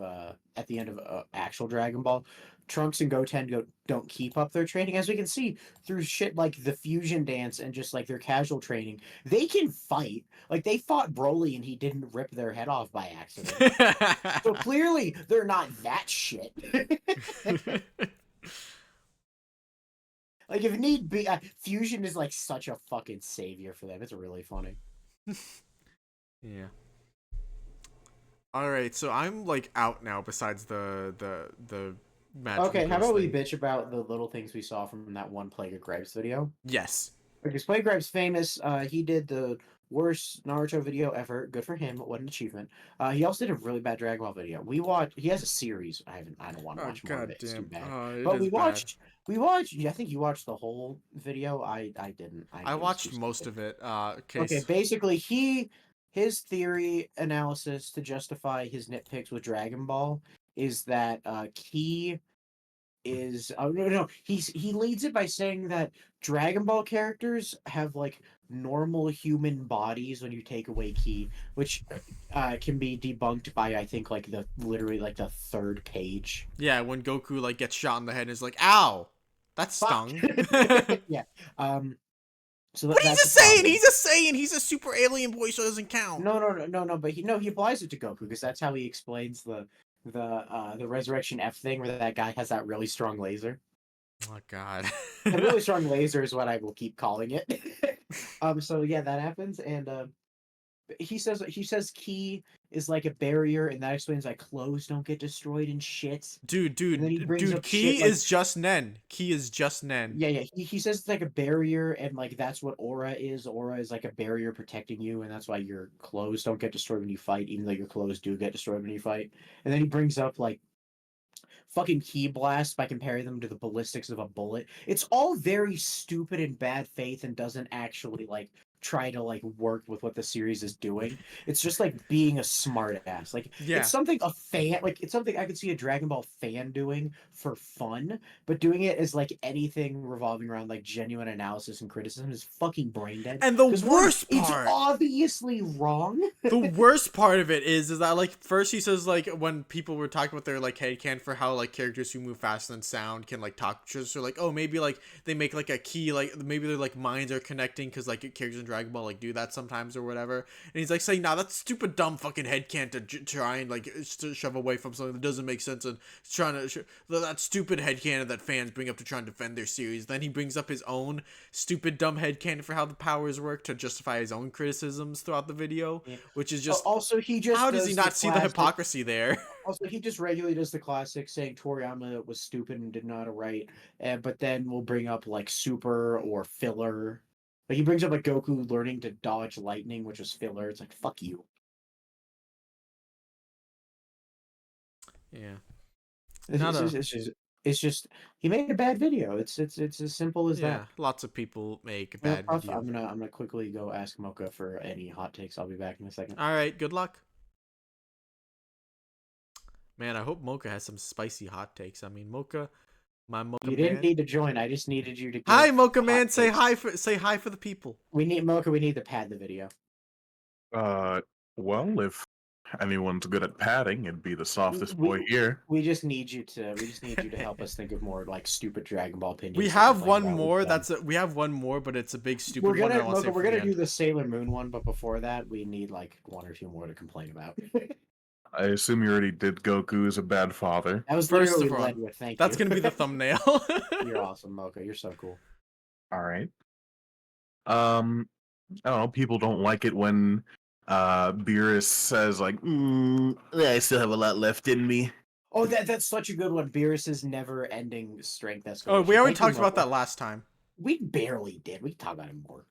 actual Dragon Ball, Trunks and Goten don't keep up their training, as we can see through shit like the fusion dance and just like their casual training. They can fight. Like they fought Broly and he didn't rip their head off by accident. So clearly they're not that shit. Like if need be, fusion is like such a fucking savior for them. It's really funny. Yeah. All right, so I'm like out now. Besides the magical Okay, how girls about we thing. bitch about the little things we saw from that one Plague of Gripes video? Yes. Because Plague of Gripes famous. He did the worst Naruto video ever. Good for him. What an achievement. He also did a really bad Dragon Ball video. We watched. He has a series. I don't want to Oh watch more of god it. It's too damn. bad. Oh, it But is we bad. watched. We watched. Yeah, I think you watched the whole video. I didn't. I It was too watched most stupid. of it. Okay, basically his theory analysis to justify his nitpicks with Dragon Ball is that Ki is no, he leads it by saying that Dragon Ball characters have like normal human bodies when you take away Ki, which can be debunked by I think like the literally like the third page. Yeah, when Goku like gets shot in the head and is like, "Ow, that Fuck. stung." But Yeah. So he's that's a a Saiyan. problem. He's a Saiyan. He's a super alien boy, so it doesn't count. No. But he applies it to Goku because that's how he explains the resurrection F thing where that guy has that really strong laser. Oh god. A really strong laser is what I will keep calling it. So yeah, that happens, and he says key is like a barrier, and that explains why clothes don't get destroyed and shit. And then he brings Dude, up shit Key like is just Nen. Key is just Nen. yeah, he says it's like a barrier, and like that's what aura is. Aura is like a barrier protecting you, and that's why your clothes don't get destroyed when you fight, even though your clothes do get destroyed when you fight. And then he brings up like fucking key blast by comparing them to the ballistics of a bullet. It's all very stupid and bad faith and doesn't actually like try to like work with what the series is doing. It's just like being a smart ass. Like Yeah. it's something a fan like it's something I could see a Dragon Ball fan doing for fun, but doing it as like anything revolving around like genuine analysis and criticism is fucking brain dead. And the 'Cause worst it's part, obviously wrong. the worst part of it is that like first he says like when people were talking about their like headcanon for how like characters who move faster than sound can like talk to each other, like, oh, maybe like they make like a key, like maybe their like minds are connecting because like characters in Dragon Ball like do that sometimes or whatever. And he's like saying, nah, that's stupid dumb fucking headcanon to try and like to shove away from something that doesn't make sense, and trying to that stupid headcanon that fans bring up to try and defend their series. Then he brings up his own stupid dumb headcanon for how the powers work to justify his own criticisms throughout the video, which is just Also he just how does he not see the classic- hypocrisy there? Also, he just regularly does the classic saying Toriyama was stupid and didn't know how to write, but then we'll bring up like super or filler. Like he brings up like Goku learning to dodge lightning, which was filler. It's like fuck you. Yeah. It's just he made a bad video. It's as simple as that. Lots of people make You know, bad Puff, videos. I'm gonna quickly go ask Mocha for any hot takes. I'll be back in a second. All right, good luck. Man, I hope Mocha has some spicy hot takes. I mean, Mocha, my Mocha You man. didn't need to join. I just needed you to. Hi, give Mocha hot man. Say takes. hi for the people. We need Mocha. We need to pad the video. Well, if anyone's good at padding, it'd be the softest boy here. We just need you to help us think of more like stupid Dragon Ball opinions. We have one more. We have one more, but it's a big stupid We're gonna one. we're gonna do the Sailor Moon one, but before that, we need like one or two more to complain about. I assume you already did Goku as a bad father. That was First literally of all, led with thank you. That's gonna be the thumbnail. You're awesome, Mocha. You're so cool. All right. I don't know. People don't like it when Beerus says like, I still have a lot left in me. Oh, that's such a good one. Beerus's never-ending strength escalation. Oh, we already Thank you, talked about Mocha. that last time. We barely did. We can talk about it more.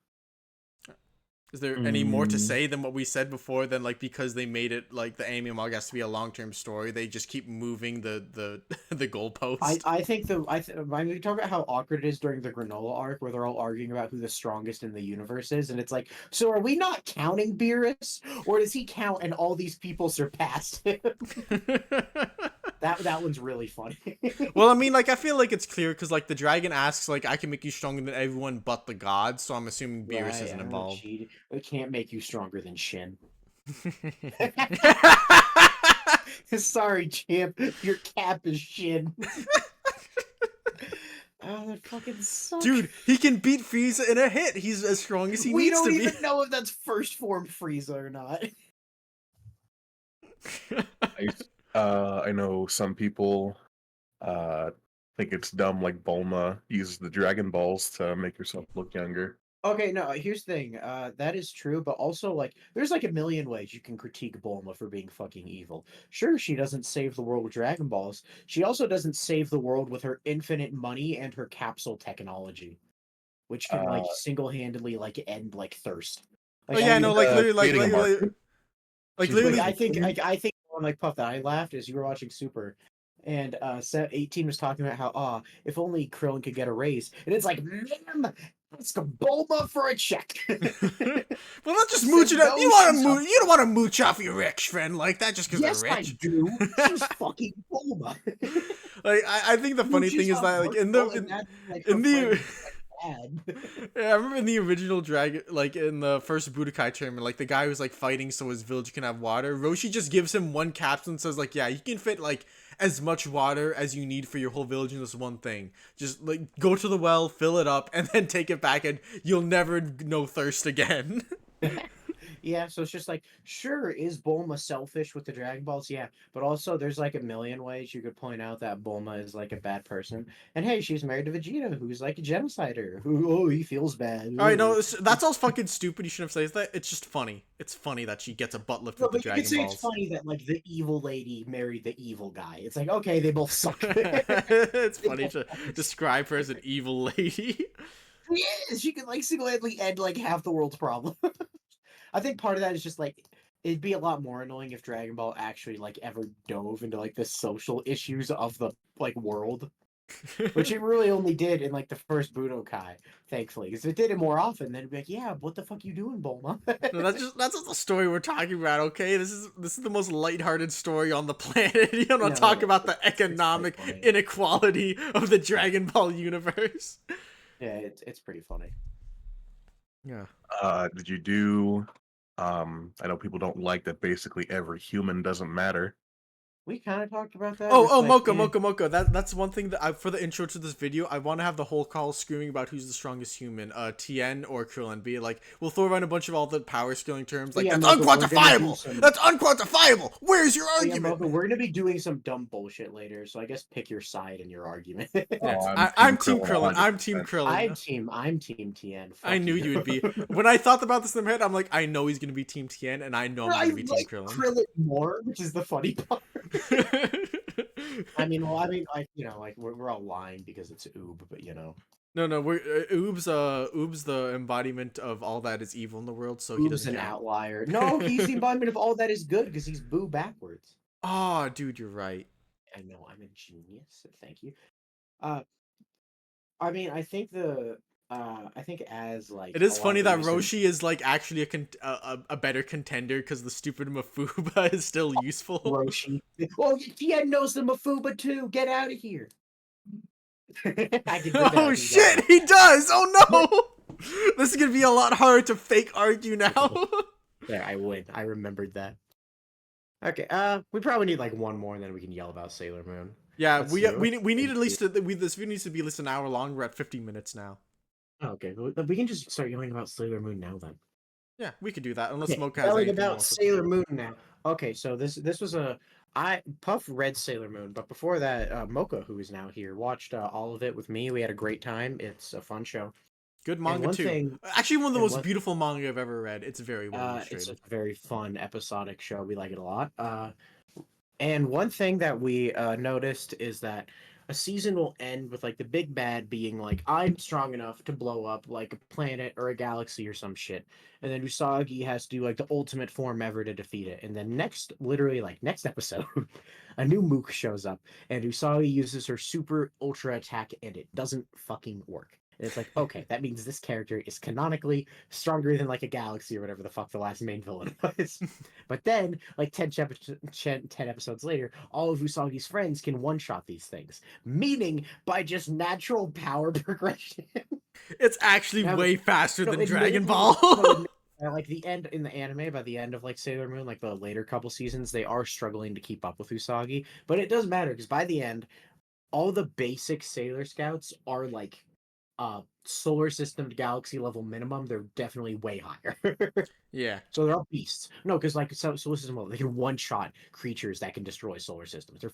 Is there any more to say than what we said before? Then, like, because they made it like the anime manga has to be a long-term story, they just keep moving the goalpost. I think we talk about how awkward it is during the Granola arc, where they're all arguing about who the strongest in the universe is, and it's like, so are we not counting Beerus, or does he count and all these people surpassed him? That one's really funny. Well, I mean, like, I feel like it's clear because like the dragon asks like, I can make you stronger than everyone but the gods, so I'm assuming Beerus Right, isn't I know, involved. cheating. It can't make you stronger than Shin. Sorry, champ. Your cap is Shin. Oh, that fucking sucks. Dude, he can beat Frieza in a hit. He's as strong as he we needs don't to be. even know if that's first form Frieza or not. I know some people think it's dumb, like Bulma uses the Dragon Balls to make herself look younger. Okay, no, here's the thing. That is true, but also, like, there's like a million ways you can critique Bulma for being fucking evil. Sure, she doesn't save the world with Dragon Balls. She also doesn't save the world with her infinite money and her capsule technology, which can, like, single-handedly, like, end, like, thirst. Like, Oh yeah, no, like literally, dating market. like She's literally. I think one like Puff that I laughed is you were watching Super, and 18 was talking about how if only Krillin could get a raise, and it's like, ma'am, ask Bulma for a check. Well, let's just mooch it up. No, You want to she's mooch? You don't want to mooch off your rich friend like that just because yes, they're I rich. do. She's fucking Bulma. Like I think the funny thing is that like in the yeah, I remember in the original Dragon, like in the first Budokai tournament, like the guy who's like fighting so his village can have water. Roshi just gives him one capsule and says like, yeah, you can fit like as much water as you need for your whole village in this one thing. Just like go to the well, fill it up, and then take it back, and you'll never know thirst again. Yeah, so it's just like, sure, is Bulma selfish with the Dragon Balls? Yeah, but also there's like a million ways you could point out that Bulma is like a bad person. And hey, she's married to Vegeta, who's like a genocider. Who, oh, he feels bad. All right, no, Ugh. that's all fucking stupid. You shouldn't have said that. It's just funny. It's funny that she gets a butt lift No, with the but you could Dragon say it's Balls. funny that like the evil lady married the evil guy. It's like, okay, they both suck. It's funny to describe her as an evil lady. She is. She can like single-handedly end like half the world's problem. I think part of that is just like it'd be a lot more annoying if Dragon Ball actually like ever dove into like the social issues of the like world, which it really only did in like the first Budokai, thankfully. Because if it did it more often, then it'd be like, yeah, what the fuck you doing, Bulma? No, that's just the story we're talking about. Okay, this is the most lighthearted story on the planet. You don't No, talk no, about the it's quite economic funny. inequality of the Dragon Ball universe. Yeah, it's pretty funny. Yeah. Did you do? I know people don't like that. Basically, every human doesn't matter. We kind of talked about that. Oh, It's like, Mocha. That's one thing that for the intro to this video, I want to have the whole call screaming about who's the strongest human, Tien or Krillin. Be like, we'll throw around a bunch of all the power scaling terms, like Yeah, that's Mocha, we're gonna do unquantifiable. some- That's unquantifiable. Where's your yeah, argument? Mocha, we're gonna be doing some dumb bullshit later, so I guess pick your side in your argument. I'm Team Krillin. I'm Team Krillin. I'm Team Tien. I Fuck knew you. you would be. When I thought about this in my head, I'm like, I know he's gonna be Team Tien, and I know I'm I gonna be like Team Krillin. Krillin more, which is the funny part. I mean, like like we're all lying because it's Oob, but No, we're Oob's the embodiment of all that is evil in the world, so he Oob's doesn't an count. outlier. No, he's the embodiment of all that is good because he's Boo backwards. Oh, dude, you're right. I know, I'm a genius. Thank you. I mean, I think as like It is a lot funny of the that recent- Roshi is like actually a better contender because the stupid Mafuba is still useful. Roshi. Well, Tien knows the Mafuba too. Get out of here. I can do that Oh if he shit, doesn't. he does! Oh no! This is gonna be a lot harder to fake argue now. There, I win. I remembered that. Okay, we probably need like one more, and then we can yell about Sailor Moon. Yeah, Let's we see, we need at let's least this video needs to be at least an hour long. We're at 15 minutes now. Okay, we can just start yelling about Sailor Moon now then. Yeah, we could do that unless Okay, Smoke has yelling anything about more for- Sailor Moon now. Okay, so this was Puff read Sailor Moon, but before that, Mocha, who is now here, watched all of it with me. We had a great time. It's a fun show. Good manga one too. thing- Actually, one of the and most one- beautiful manga I've ever read. It's very well It's a illustrated. very fun episodic show. We like it a lot. And one thing that we noticed is that a season will end with like the big bad being like, I'm strong enough to blow up like a planet or a galaxy or some shit. And then Usagi has to do like the ultimate form ever to defeat it. And then literally like next episode, a new Mook shows up and Usagi uses her super ultra attack and it doesn't fucking work. And it's like, okay, that means this character is canonically stronger than like a galaxy or whatever the fuck the last main villain was. But then, like 10 episodes later, all of Usagi's friends can one-shot these things. Meaning, by just natural power progression. It's actually Now- way faster than it Dragon made- Ball. Like the end in the anime, by the end of like Sailor Moon, like the later couple seasons, they are struggling to keep up with Usagi. But it doesn't matter because by the end, all the basic Sailor Scouts are like solar system to galaxy level minimum. They're definitely way higher. Yeah. So they're all beasts. No, because like solar system level, they can one shot creatures that can destroy solar systems. They're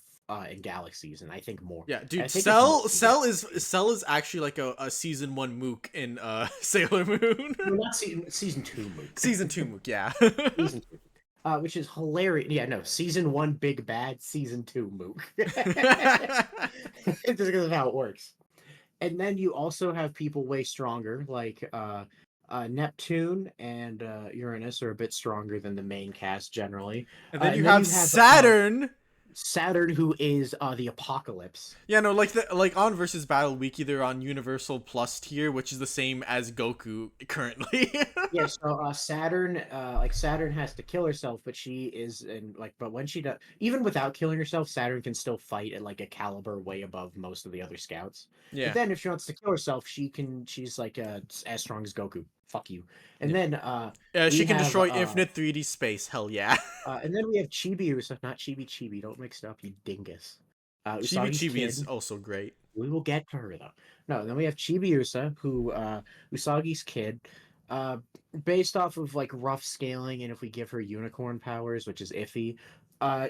in galaxies, and I think more. Yeah, I dude, think Cell it's is actually like a season 1 Mook in Sailor Moon. Well, not season 2 Mook. Season 2 Mook, yeah. Season 2. Which is hilarious. Yeah, no, season 1 Big Bad, season 2 Mook. Just because of how it works. And then you also have people way stronger, like Neptune and Uranus are a bit stronger than the main cast generally. And then And you then have you have, Saturn. Saturn, who is the Apocalypse. Yeah, no, like on versus Battle Wiki, they're on Universal Plus tier, which is the same as Goku currently. Yeah, so Saturn, Saturn has to kill herself, but she is but when she does, even without killing herself, Saturn can still fight at like a caliber way above most of the other scouts. Yeah. But then if she wants to kill herself, she's like as strong as Goku. Fuck you. And then She we can have, destroy infinite 3D space. Hell yeah. and then we have Chibi-Usa, not Chibi-Chibi. Don't mix it up, you dingus. Usagi's Chibi kid. is also great. We will get to her though. No, then we have Chibi-Usa, who Usagi's kid. Uh, based off of like rough scaling, and if we give her unicorn powers, which is iffy,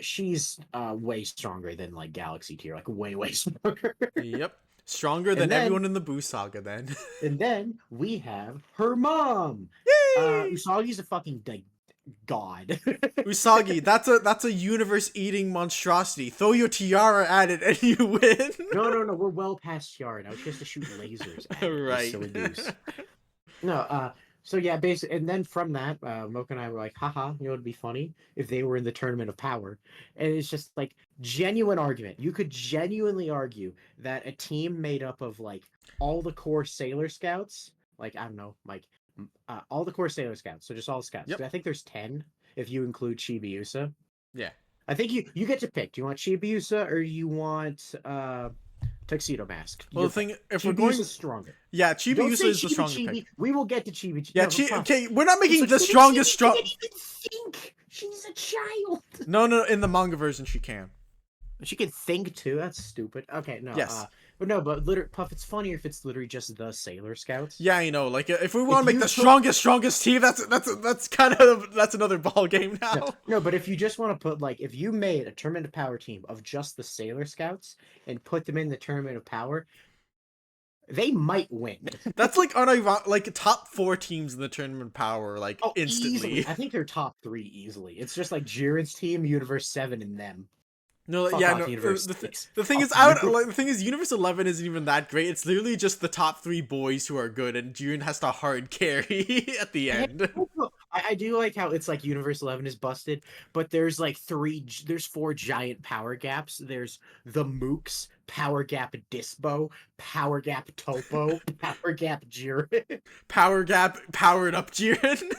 she's way stronger than like Galaxy tier, like way stronger. Yep. Stronger And than then everyone in the Boo Saga then. and then we have her mom. Yay! Usagi's a fucking like god. Usagi, that's a universe eating monstrosity. Throw your tiara at it and you win. No, we're well past Tiara now. She has to shoot lasers at it. Right. Silly goose. No, so yeah, basically, and then from that, Mocha and I were like, haha, you know, it'd be funny if they were in the Tournament of Power. And it's just like genuine argument. You could genuinely argue that a team made up of like all the core Sailor Scouts, like, I don't know, like all the core Sailor Scouts, so just all the Scouts. Yep. I think there's 10 if you include Chibiusa. Yeah. I think you get to pick. Do you want Chibiusa or you want Tuxedo Mask? Well, the thing, if we're Chibiusa going, is stronger. yeah, Don't Chibiusa say is the strongest Chibi. pick. We will get to Chibi. Yeah, okay, we're not making the strongest She can't even think. She's a child. No, in the manga version she can. She can think too. That's stupid. Okay, no. Yes. But Puff, it's funnier if it's literally just the Sailor Scouts. Yeah, I know. Like, if we want to If make the you strongest team, that's kind of another ball game now. No, but if you just want to put like, if you made a Tournament of Power team of just the Sailor Scouts and put them in the Tournament of Power, they might win. That's like unironic, like top 4 teams in the Tournament Power, like instantly. Easily. I think they're top 3 easily. It's just like Jiren's team, Universe 7, and them. No, Fuck yeah, off, no. Universe The 6. thing is, the thing is, Universe 11 isn't even that great. It's literally just the top 3 boys who are good, and Jiren has to hard carry at the end. I do like how it's like Universe 11 is busted, but there's like 4 giant power gaps. There's the Mooks, Power Gap Dispo, Power Gap Topo, Power Gap Jiren. Power Gap, powered up Jiren.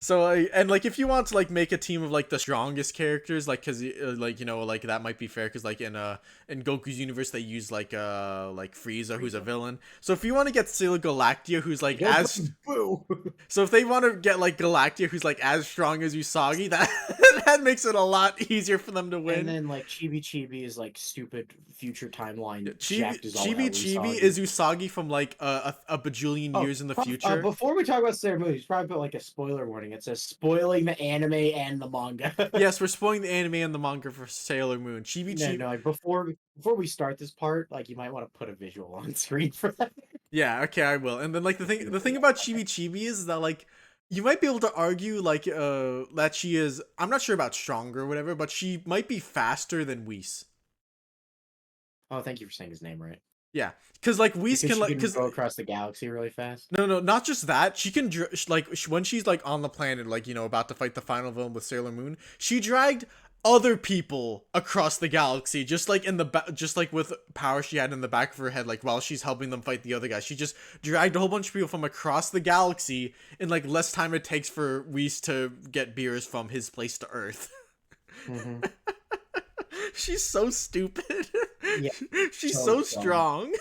So, and like, if you want to like make a team of like the strongest characters, like, cause like, you know, like that might be fair, cause like in Goku's universe they use like Frieza, who's a villain. So if you want to get Sailor Galactia, who's like so if they want to get like Galactia, who's like as strong as Usagi, that makes it a lot easier for them to win. And then like Chibi is like stupid future timeline. Chibi is Usagi from like a bajillion years in the future. Before we talk about Sailor Moon, you should probably put like a spoiler warning. It says spoiling the anime and the manga. Yes, we're spoiling the anime and the manga for Sailor Moon. Chibi. No, like before we start this part, like you might want to put a visual on screen for that. Yeah, okay, I will. And then like the thing about Chibi is that like you might be able to argue like that she is, I'm not sure about stronger or whatever, but she might be faster than Whis. Oh, thank you for saying his name right. Yeah, because like Whis can like go across the galaxy really fast. No, not just that. She can when she's like on the planet, like, you know, about to fight the final villain with Sailor Moon. She dragged other people across the galaxy, just like just like with power she had in the back of her head, like while she's helping them fight the other guy. She just dragged a whole bunch of people from across the galaxy in like less time it takes for Whis to get Beerus from his place to Earth. Mm-hmm. She's so stupid. Yeah, she's so strong.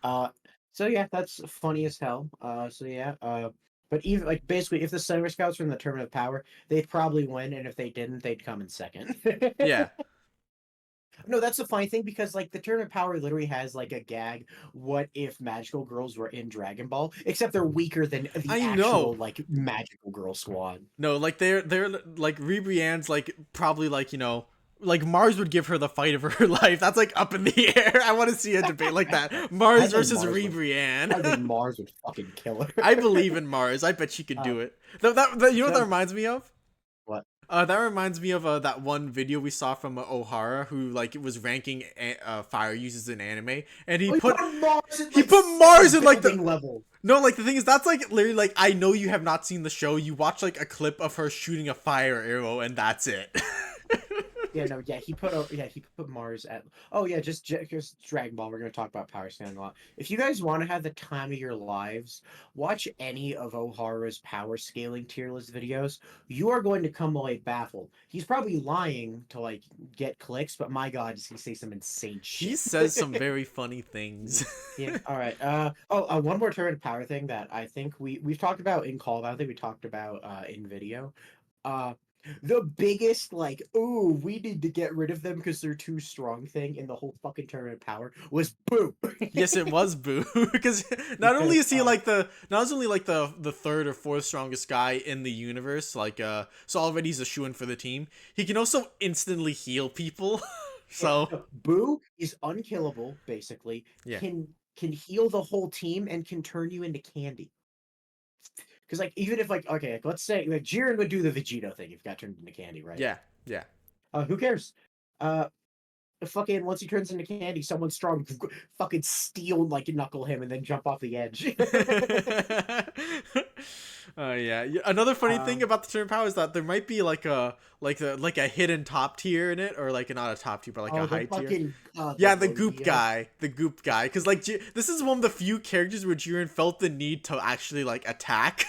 So yeah, that's funny as hell. But even like basically, if the Sailor Scouts were in the Tournament of Power, they'd probably win, and if they didn't, they'd come in second. Yeah. No, that's the funny thing, because like the Tournament of Power literally has like a gag. What if magical girls were in Dragon Ball? Except they're weaker than the actual like magical girl squad. No, like they're like Ribrianne's like probably like, you know, like Mars would give her the fight of her life. That's like up in the air. I want to see a debate like that. Mars versus Ribrianne. I think Mars would fucking kill her. I believe in Mars. I bet she could do it. You know what that reminds me of? What? That reminds me of that one video we saw from O'Hara, who like was ranking fire uses in anime, and he put Mars in like the level. No, like the thing is, that's like literally like, I know you have not seen the show. You watch like a clip of her shooting a fire arrow, and that's it. He put Mars at. Oh yeah, just Dragon Ball. We're gonna talk about power scaling a lot. If you guys want to have the time of your lives, watch any of O'Hara's power scaling tier list videos. You are going to come away baffled. He's probably lying to like get clicks, but my God, does he say some insane shit? He says some very funny things. Yeah. All right. One more Tournament of Power thing that I think we've talked about in call. I don't think we talked about in video. The biggest, like, ooh, we need to get rid of them because they're too strong thing in the whole fucking Tournament of Power was Boo. Yes, it was Boo, because not only is he like not only like the third or fourth strongest guy in the universe, like so already he's a shoo-in for the team. He can also instantly heal people. So Boo is unkillable, basically. Yeah. Can heal the whole team and can turn you into candy. Because like even if like okay, let's say like Jiren would do the Vegito thing if he got turned into candy, right? yeah. Who cares? Fucking once he turns into candy, someone strong fucking steal like knuckle him and then jump off the edge. Yeah. Another funny thing about the Tournament of Power is that there might be like a hidden top tier in it, or like not a top tier, but like a high tier. Yeah, the Goop guy, because like this is one of the few characters where Jiren felt the need to actually like attack.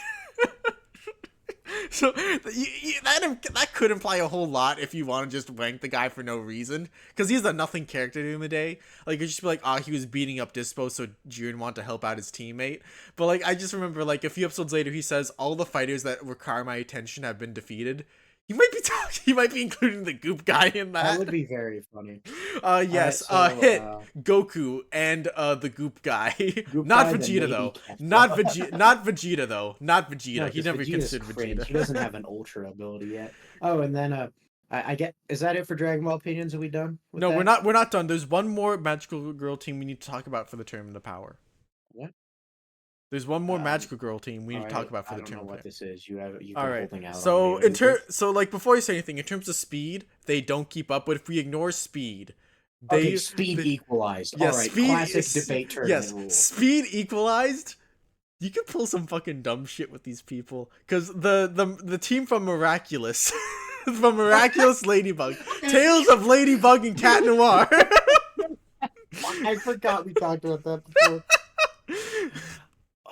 So that could imply a whole lot if you want to just wank the guy for no reason, because he's a nothing character during the day. Like you just be like, he was beating up Dispo, so Jiren wanted to help out his teammate. But like I just remember like a few episodes later, he says all the fighters that require my attention have been defeated. He might be including the Goop guy in that. That would be very funny. Yes. Hit Goku and the Goop guy. Goop Not guy, Vegeta though. Not Vegeta though. Not Vegeta. No, He never Vegeta's considered cringe. Vegeta. He doesn't have an ultra ability yet. Oh, and then I get, is that it for Dragon Ball opinions? Are we done? No, that? we're not done. There's one more magical girl team we need to talk about for the Tournament of Power. What? There's one more magical girl team we need to talk about for the I don't Tournament. know what this is. You all right. holding out. So so like before you say anything, in terms of speed, they don't keep up. But if we ignore speed, speed equalized. Yeah, all right, speed classic is, debate tournament yes, rule. Speed equalized. You can pull some fucking dumb shit with these people, because the team from Miraculous, from Miraculous Ladybug, Tales of Ladybug and Cat Noir. I forgot we talked about that before.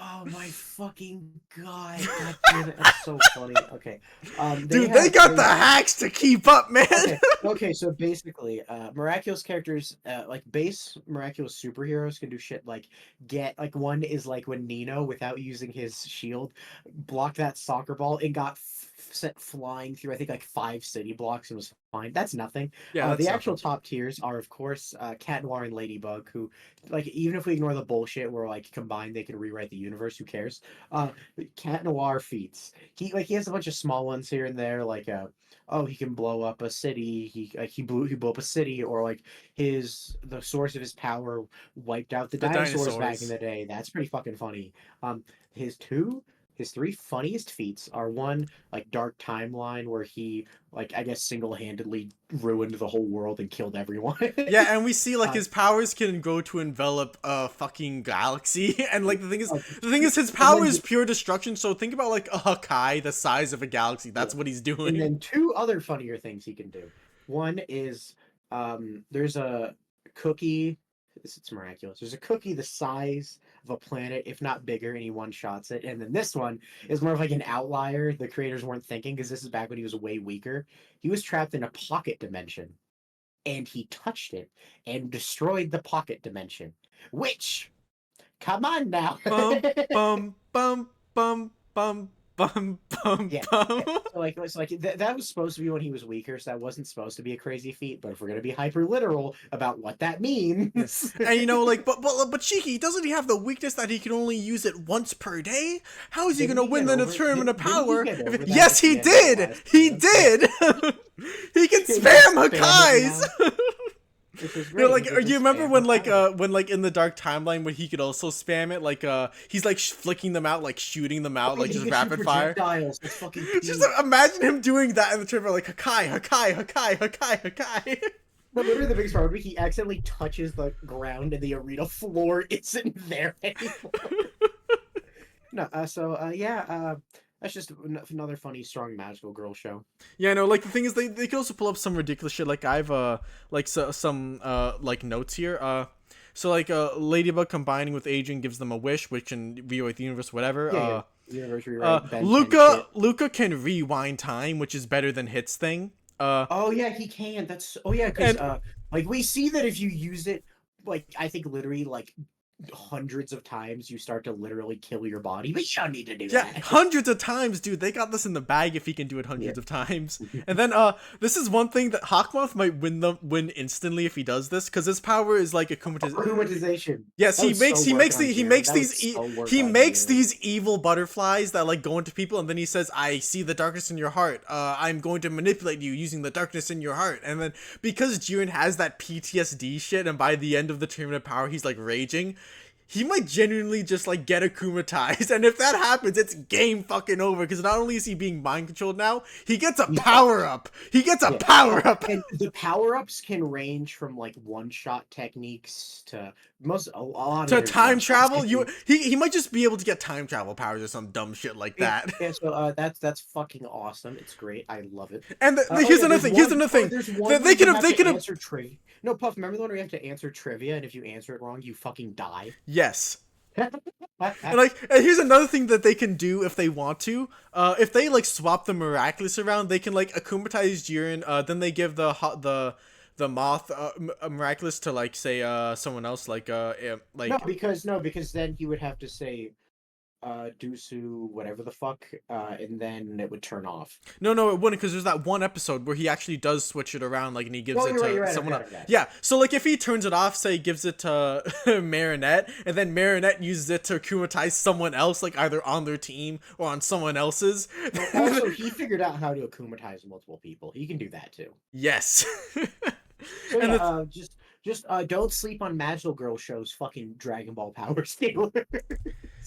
Oh my fucking god! God damn it, that's so funny. Okay, dude, they got the hacks to keep up, man. Okay, so basically, miraculous characters, like base miraculous superheroes can do shit like one is like when Nino, without using his shield, blocked that soccer ball and got sent flying through, I think, like 5 city blocks and was fine. That's nothing. Yeah, the actual top tiers are, of course, Cat Noir and Ladybug, who, like, even if we ignore the bullshit where, like, combined they can rewrite the universe, who cares? Cat Noir feats. He has a bunch of small ones here and there, like, he can blow up a city. He blew up a city, or like the source of his power wiped out the dinosaurs back in the day. That's pretty fucking funny. His 3 funniest feats are one, like Dark Timeline, where he, like, I guess single-handedly ruined the whole world and killed everyone. Yeah, and we see like his powers can go to envelop a fucking galaxy, and like the thing is his power is pure destruction. So think about like a Hakai the size of a galaxy. That's what he's doing. And then 2 other funnier things he can do. One is there's a cookie. It's miraculous. There's a cookie the size of a planet, if not bigger, and he one-shots it. And then this one is more of like an outlier the creators weren't thinking, because this is back when he was way weaker. He was trapped in a pocket dimension, and he touched it and destroyed the pocket dimension. Which, come on now. Bum, bum, bum, bum, bum. Bum, bum, yeah. bum. So that was supposed to be when he was weaker, so that wasn't supposed to be a crazy feat. But if we're gonna be hyper literal about what that means, and you know, like, but Cheeky, doesn't he have the weakness that he can only use it once per day? How is he gonna win the Tournament of Power? Yes, he did. He did. He can spam Hakais. You know, like, do you remember when in the Dark Timeline when he could also spam it, like he's like flicking them out, like shooting them out, like just rapid fire. Just imagine him doing that in the trailer, like Hakai. But literally the biggest part would be he accidentally touches the ground and the arena floor isn't there anymore. That's just another funny, strong, magical girl show. Yeah, no, like the thing is, they can also pull up some ridiculous shit. Like I've some like notes here. So like Ladybug combining with Adrian gives them a wish, which can rewrite the universe, whatever. Universe rewrite. Luca can rewind time, which is better than Hit's thing. Oh yeah, he can. Because like we see that if you use it, like I think literally like hundreds of times, you start to literally kill your body. But you don't need to do Yeah, that. hundreds of times, dude. They got this in the bag if he can do it hundreds of times. And then this is one thing that Hawkmoth might win instantly if he does this, because his power is like Akumatization. Yes, he makes these evil butterflies that like go into people, and then he says, "I see the darkness in your heart. I'm going to manipulate you using the darkness in your heart." And then because Jiren has that PTSD shit, and by the end of the tournament power, he's like raging. He might genuinely just like get akumatized, and if that happens, it's game fucking over. Because not only is he being mind controlled now, he gets a power up. He gets a power up. And the power ups can range from like one shot techniques to a lot to of time travel. He might just be able to get time travel powers or some dumb shit like that. Yeah, so that's fucking awesome. It's great. I love it. And here's another thing. They could have answered trivia. No, Puff. Remember the one where you have to answer trivia, and if you answer it wrong, you fucking die. Yes. And here's another thing that they can do if they want to. If they like swap the Miraculous around, they can like akumatize Jiren. Then they give the Moth Miraculous to like say someone else like no, because then he would have to say Dusu whatever the fuck, and then it would turn off. No, it wouldn't, because there's that one episode where he actually does switch it around, like, and he gives it to someone else. Yeah, so like if he turns it off, say gives it to Marinette, and then Marinette uses it to akumatize someone else, like either on their team or on someone else's. Also, he figured out how to akumatize multiple people. He can do that too. Yes. So yeah, just don't sleep on Magical Girl show's fucking Dragon Ball power stealer.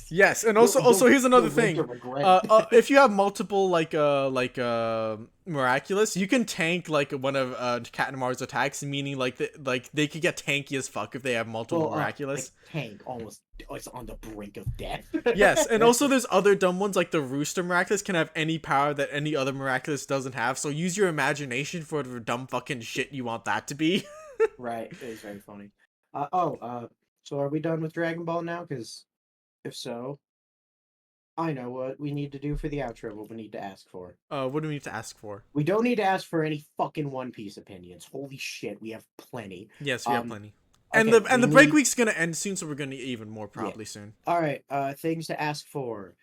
Yes, and also here's another thing. If you have multiple like Miraculous, you can tank like one of Katamaru's attacks, meaning like they could get tanky as fuck if they have multiple Miraculous. Tank almost it's on the brink of death. Yes, and also there's other dumb ones like the Rooster Miraculous can have any power that any other Miraculous doesn't have. So use your imagination for the dumb fucking shit you want that to be. Right, it is very funny. So are we done with Dragon Ball now? Because if so, I know what we need to do for the outro. What we need to ask for. What do we need to ask for? We don't need to ask for any fucking One Piece opinions. Holy shit, we have plenty. Yes, we have plenty. And the break week's gonna end soon, so we're gonna need even more probably soon. All right, things to ask for.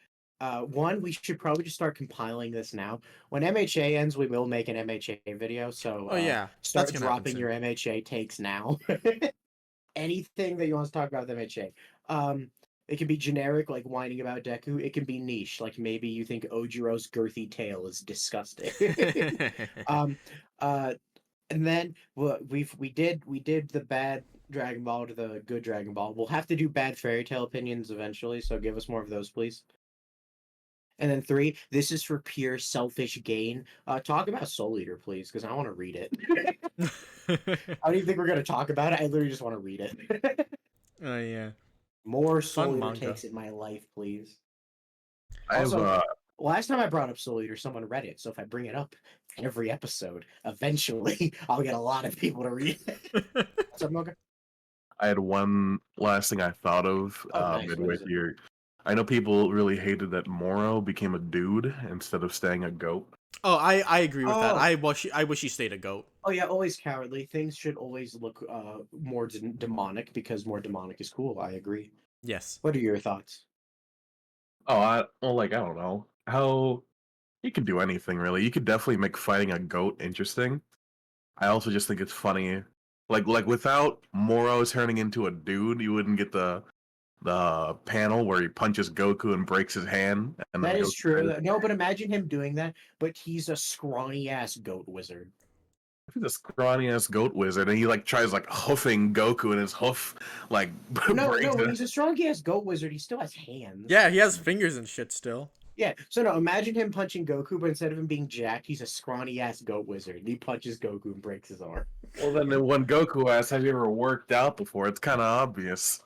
One, we should probably just start compiling this now. When MHA ends, we will make an MHA video. So start dropping your MHA takes now. Anything that you want to talk about with MHA. It can be generic, like whining about Deku. It can be niche, like maybe you think Ojiro's girthy tail is disgusting. And then we did the bad Dragon Ball to the good Dragon Ball. We'll have to do bad Fairy Tail opinions eventually, so give us more of those, please. And then 3, this is for pure selfish gain. Talk about Soul Eater, please, because I want to read it. I don't even think we're going to talk about it. I literally just want to read it. Oh, yeah. More Soul Eater takes in my life, please. Last time I brought up Soul Eater, someone read it. So if I bring it up every episode, eventually I'll get a lot of people to read it. What's up, Mocha? I had one last thing I thought of midway here. I know people really hated that Moro became a dude instead of staying a goat. Oh, I agree with that. I wish he stayed a goat. Oh yeah, always cowardly. Things should always look more demonic because more demonic is cool. I agree. Yes. What are your thoughts? Oh, I don't know how you can do anything really. You could definitely make fighting a goat interesting. I also just think it's funny, like without Moro turning into a dude, you wouldn't get the panel where he punches Goku and breaks his hand. And that is true. No, but imagine him doing that, but he's a scrawny ass goat wizard. He's a scrawny ass goat wizard, and he like tries like hoofing Goku, and his hoof like no. When he's a strong ass goat wizard, he still has hands. Yeah, he has fingers and shit still. Yeah, so no, imagine him punching Goku, but instead of him being jacked, he's a scrawny ass goat wizard. And he punches Goku and breaks his arm. Well, then when Goku asks, "Have you ever worked out before?" It's kind of obvious.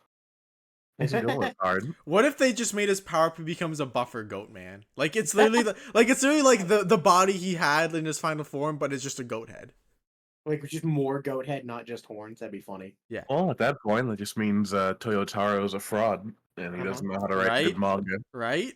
Hard. What if they just made his power up and becomes a buffer goat man? Like it's literally the body he had in his final form, but it's just a goat head. Like just more goat head, not just horns. That'd be funny. Yeah. Well, at that point, that just means Toyotaro's a fraud, and he doesn't know how to write good manga. Right?